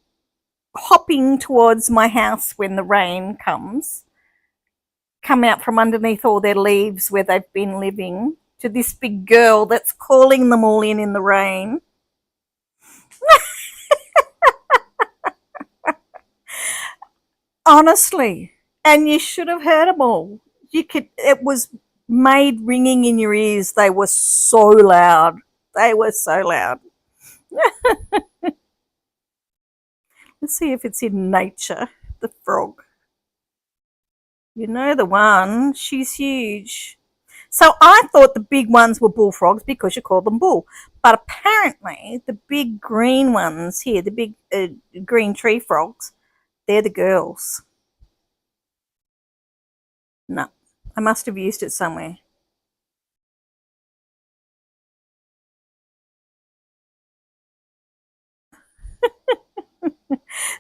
Speaker 1: hopping towards my house when the rain comes, come out from underneath all their leaves where they've been living to this big girl that's calling them all in the rain. Honestly, and you should have heard them all. It was made ringing in your ears. They were so loud. Let's see if it's in nature, the frog. You know the one, she's huge. So I thought the big ones were bullfrogs because you call them bull. But apparently the big green ones here, the big green tree frogs, they're the girls. No, I must have used it somewhere.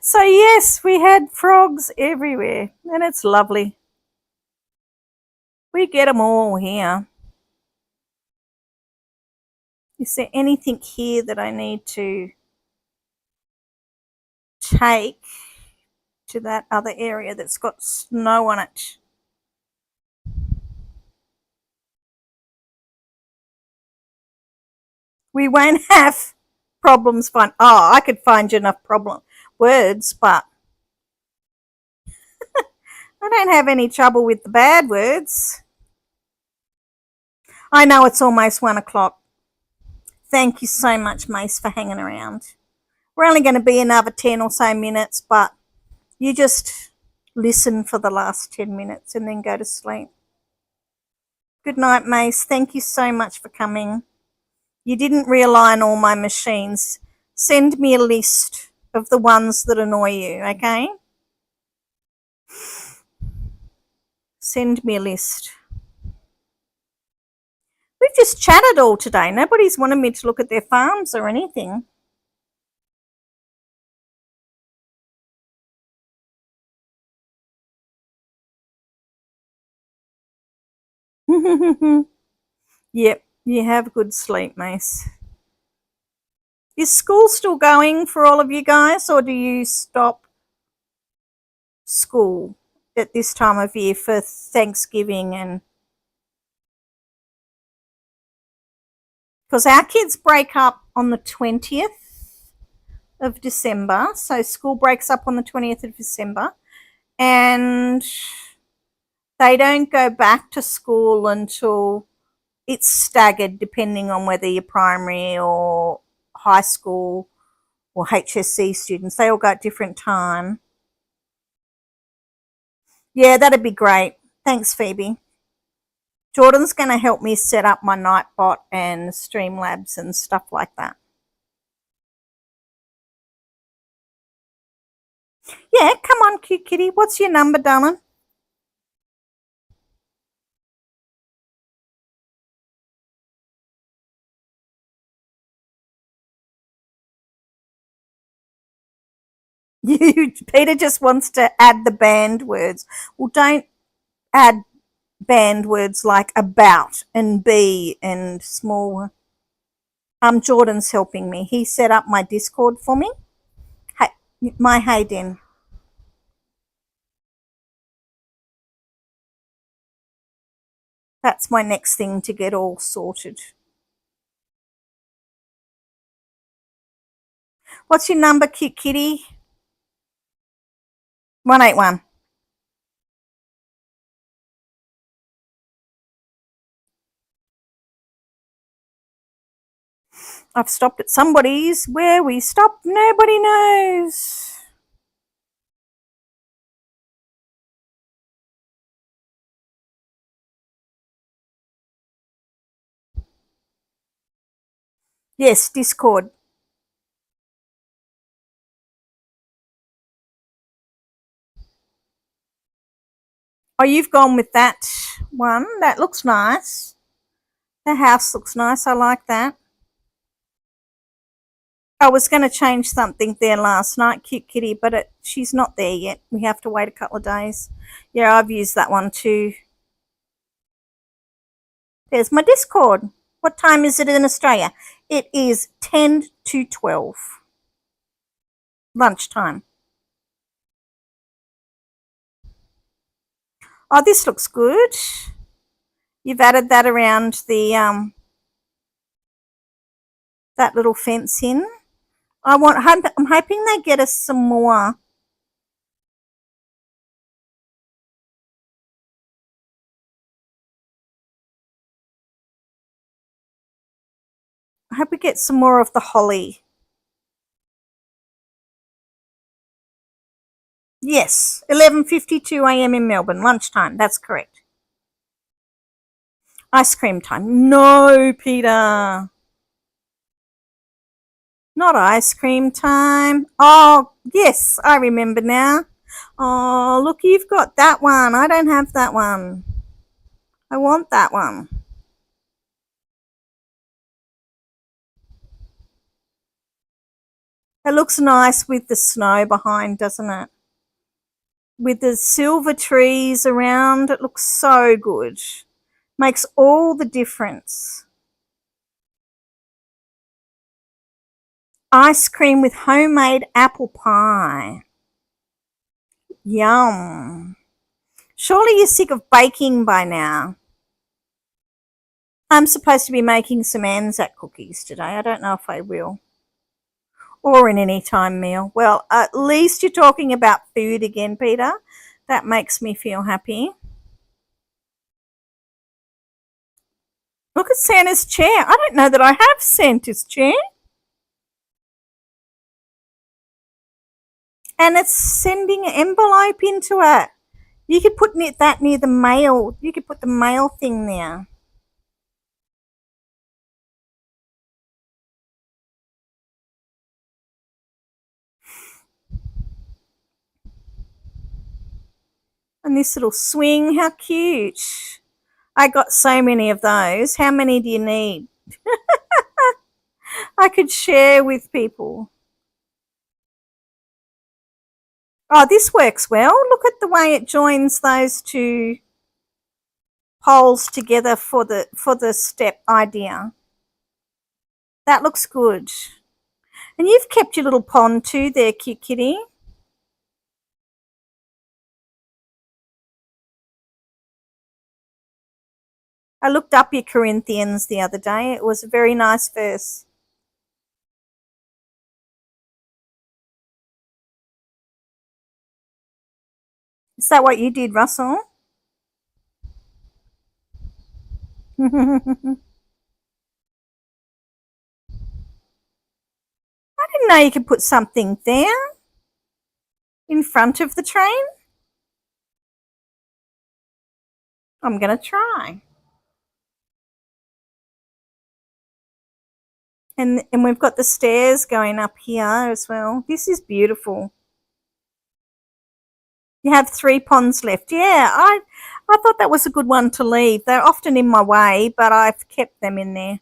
Speaker 1: So yes, we had frogs everywhere, and it's lovely. We get them all here. Is there anything here that I need to take to that other area that's got snow on it? We won't have problems I could find you enough words, but I don't have any trouble with the bad words. I know it's almost 1 o'clock. Thank you so much, Mace, for hanging around. We're only going to be another 10 or so minutes, but you just listen for the last 10 minutes and then go to sleep. Good night, Mace. Thank you so much for coming. You didn't realign all my machines. Send me a list of the ones that annoy you, okay? Send me a list. We've just chatted all today. Nobody's wanted me to look at their farms or anything. Yep, you have good sleep, Mace. Is school still going for all of you guys, or do you stop school at this time of year for Thanksgiving? And because our kids break up on the 20th of December, so school breaks up on the 20th of December, and they don't go back to school until it's staggered depending on whether you're primary or high school or HSC students. They all go at different time. Yeah, that'd be great. Thanks, Phoebe. Jordan's going to help me set up my Nightbot and Streamlabs and stuff like that. Yeah, come on, cute kitty. What's your number, darling? Peter just wants to add the banned words. Well, don't add banned words like about and be and small. Jordan's helping me. He set up my Discord for me. Hey, my Hayden. That's my next thing to get all sorted. What's your number, cute kitty? 181. I've stopped at somebody's. Where we stop, nobody knows. Yes, Discord. Oh, you've gone with that one. That looks nice. The house looks nice. I like that. I was going to change something there last night, cute kitty, but she's not there yet. We have to wait a couple of days. Yeah, I've used that one too. There's my Discord. What time is it in Australia? It is 10 to 12. Lunchtime. Oh, this looks good. You've added that around the that little fence in. I'm hoping they get us some more. I hope we get some more of the holly. Yes, 11:52 a.m. in Melbourne, lunchtime. That's correct. Ice cream time. No, Peter. Not ice cream time. Oh, yes, I remember now. Oh, look, you've got that one. I don't have that one. I want that one. It looks nice with the snow behind, doesn't it? With the silver trees around, it looks so good. Makes all the difference. Ice cream with homemade apple pie. Yum. Surely you're sick of baking by now. I'm supposed to be making some Anzac cookies today. I don't know if I will. Or an anytime meal. Well, at least you're talking about food again, Peter. That makes me feel happy. Look at Santa's chair. I don't know that I have Santa's chair. And it's sending an envelope into it. You could put that near the mail. You could put the mail thing there. And this little swing, how cute. I got so many of those. How many do you need? I could share with people. Oh, this works well. Look at the way it joins those two poles together for the step idea. That looks good. And you've kept your little pond too there, cute kitty. I looked up your Corinthians the other day. It was a very nice verse. Is that what you did, Russell? I didn't know you could put something there in front of the train. I'm going to try. And we've got the stairs going up here as well. This is beautiful. You have 3 ponds left. Yeah, I thought that was a good one to leave. They're often in my way, but I've kept them in there.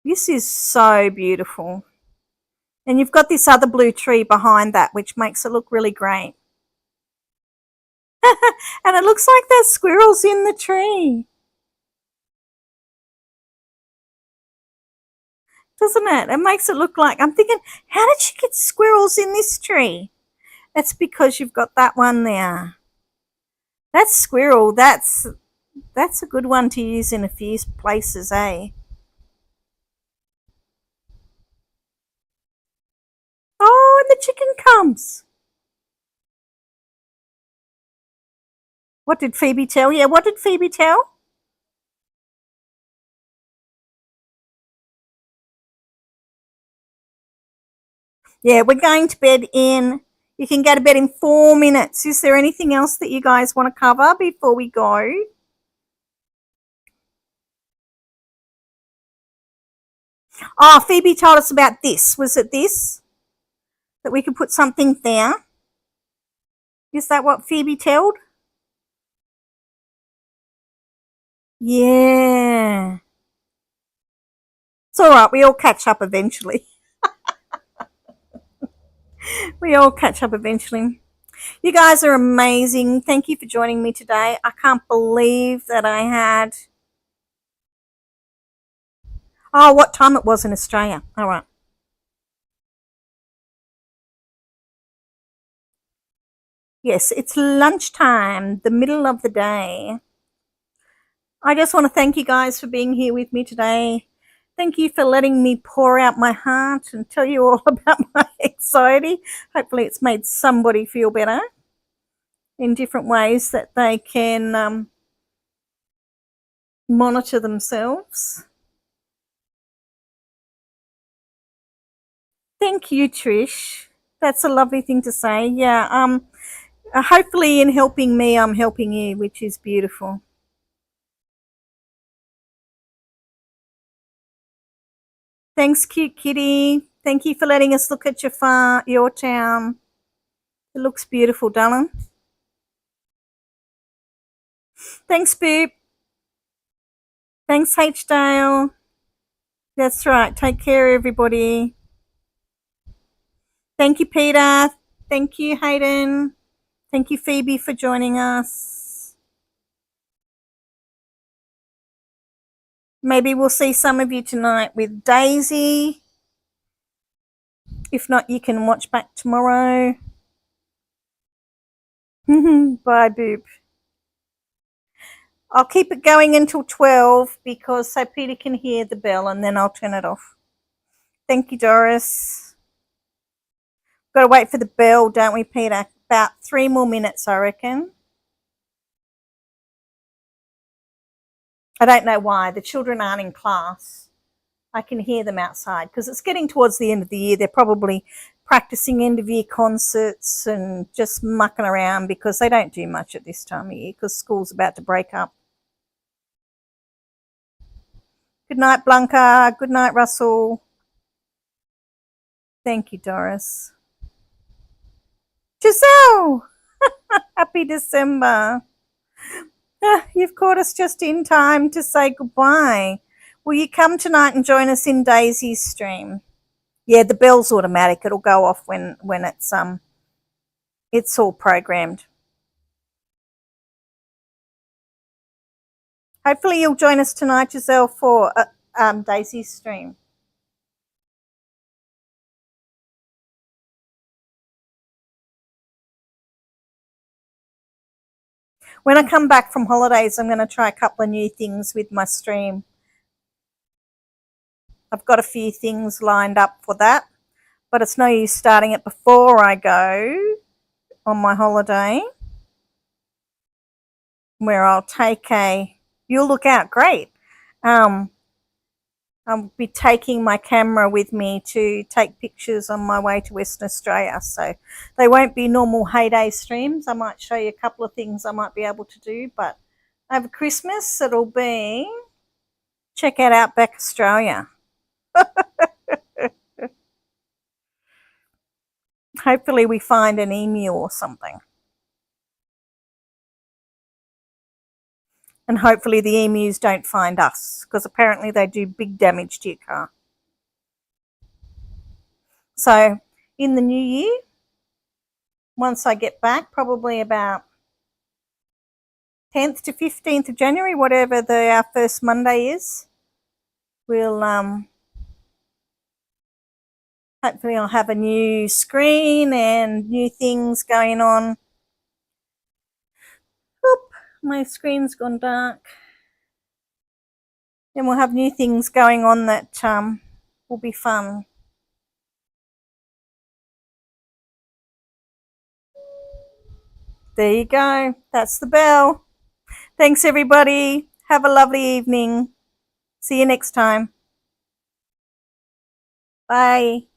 Speaker 1: This is so beautiful. And you've got this other blue tree behind that, which makes it look really great. And it looks like there's squirrels in the tree. Doesn't it? It makes it look like, I'm thinking, how did she get squirrels in this tree? That's because you've got that one there. That squirrel, that's a good one to use in a few places, eh? Oh, and the chicken comes. What did Phoebe tell? Yeah, what did Phoebe tell? Yeah, we're going to bed in. You can go to bed in 4 minutes. Is there anything else that you guys want to cover before we go? Oh, Phoebe told us about this. Was it this? That we could put something there? Is that what Phoebe told? Yeah. It's all right. We all catch up eventually. We all catch up eventually. You guys are amazing. Thank you for joining me today. I can't believe that I had. Oh, what time it was in Australia. All right. Yes, it's lunchtime, the middle of the day. I just want to thank you guys for being here with me today. Thank you for letting me pour out my heart and tell you all about my anxiety. Hopefully it's made somebody feel better in different ways that they can monitor themselves. Thank you, Trish. That's a lovely thing to say. Yeah, hopefully in helping me, I'm helping you, which is beautiful. Thanks, cute kitty. Thank you for letting us look at your town. It looks beautiful, darling. Thanks, Boop. Thanks, H. Dale. That's right. Take care, everybody. Thank you, Peter. Thank you, Hayden. Thank you, Phoebe, for joining us. Maybe we'll see some of you tonight with Daisy. If not, you can watch back tomorrow. Bye, Boop. I'll keep it going until 12 because so Peter can hear the bell and then I'll turn it off. Thank you, Doris. Got to wait for the bell, don't we, Peter? About 3 more minutes, I reckon. I don't know why. The children aren't in class. I can hear them outside because it's getting towards the end of the year. They're probably practicing end of year concerts and just mucking around because they don't do much at this time of year because school's about to break up. Good night, Blanca. Good night, Russell. Thank you, Doris. Giselle! Happy December. You've caught us just in time to say goodbye. Will you come tonight and join us in Daisy's stream? Yeah, the bell's automatic. It'll go off when it's all programmed. Hopefully you'll join us tonight, Giselle, for Daisy's stream. When I come back from holidays, I'm going to try a couple of new things with my stream. I've got a few things lined up for that, but it's no use starting it before I go on my holiday, where I'll take you'll look out great. I'll be taking my camera with me to take pictures on my way to Western Australia. So they won't be normal heyday streams. I might show you a couple of things I might be able to do, but over Christmas it'll be check out Outback Australia. Hopefully we find an emu or something. And hopefully the emus don't find us, because apparently they do big damage to your car. So in the new year, once I get back, probably about 10th to 15th of January, whatever our first Monday is, we'll hopefully I'll have a new screen and new things going on. Oop, my screen's gone dark. Then we'll have new things going on that will be fun. There you go. That's the bell. Thanks, everybody. Have a lovely evening. See you next time. Bye.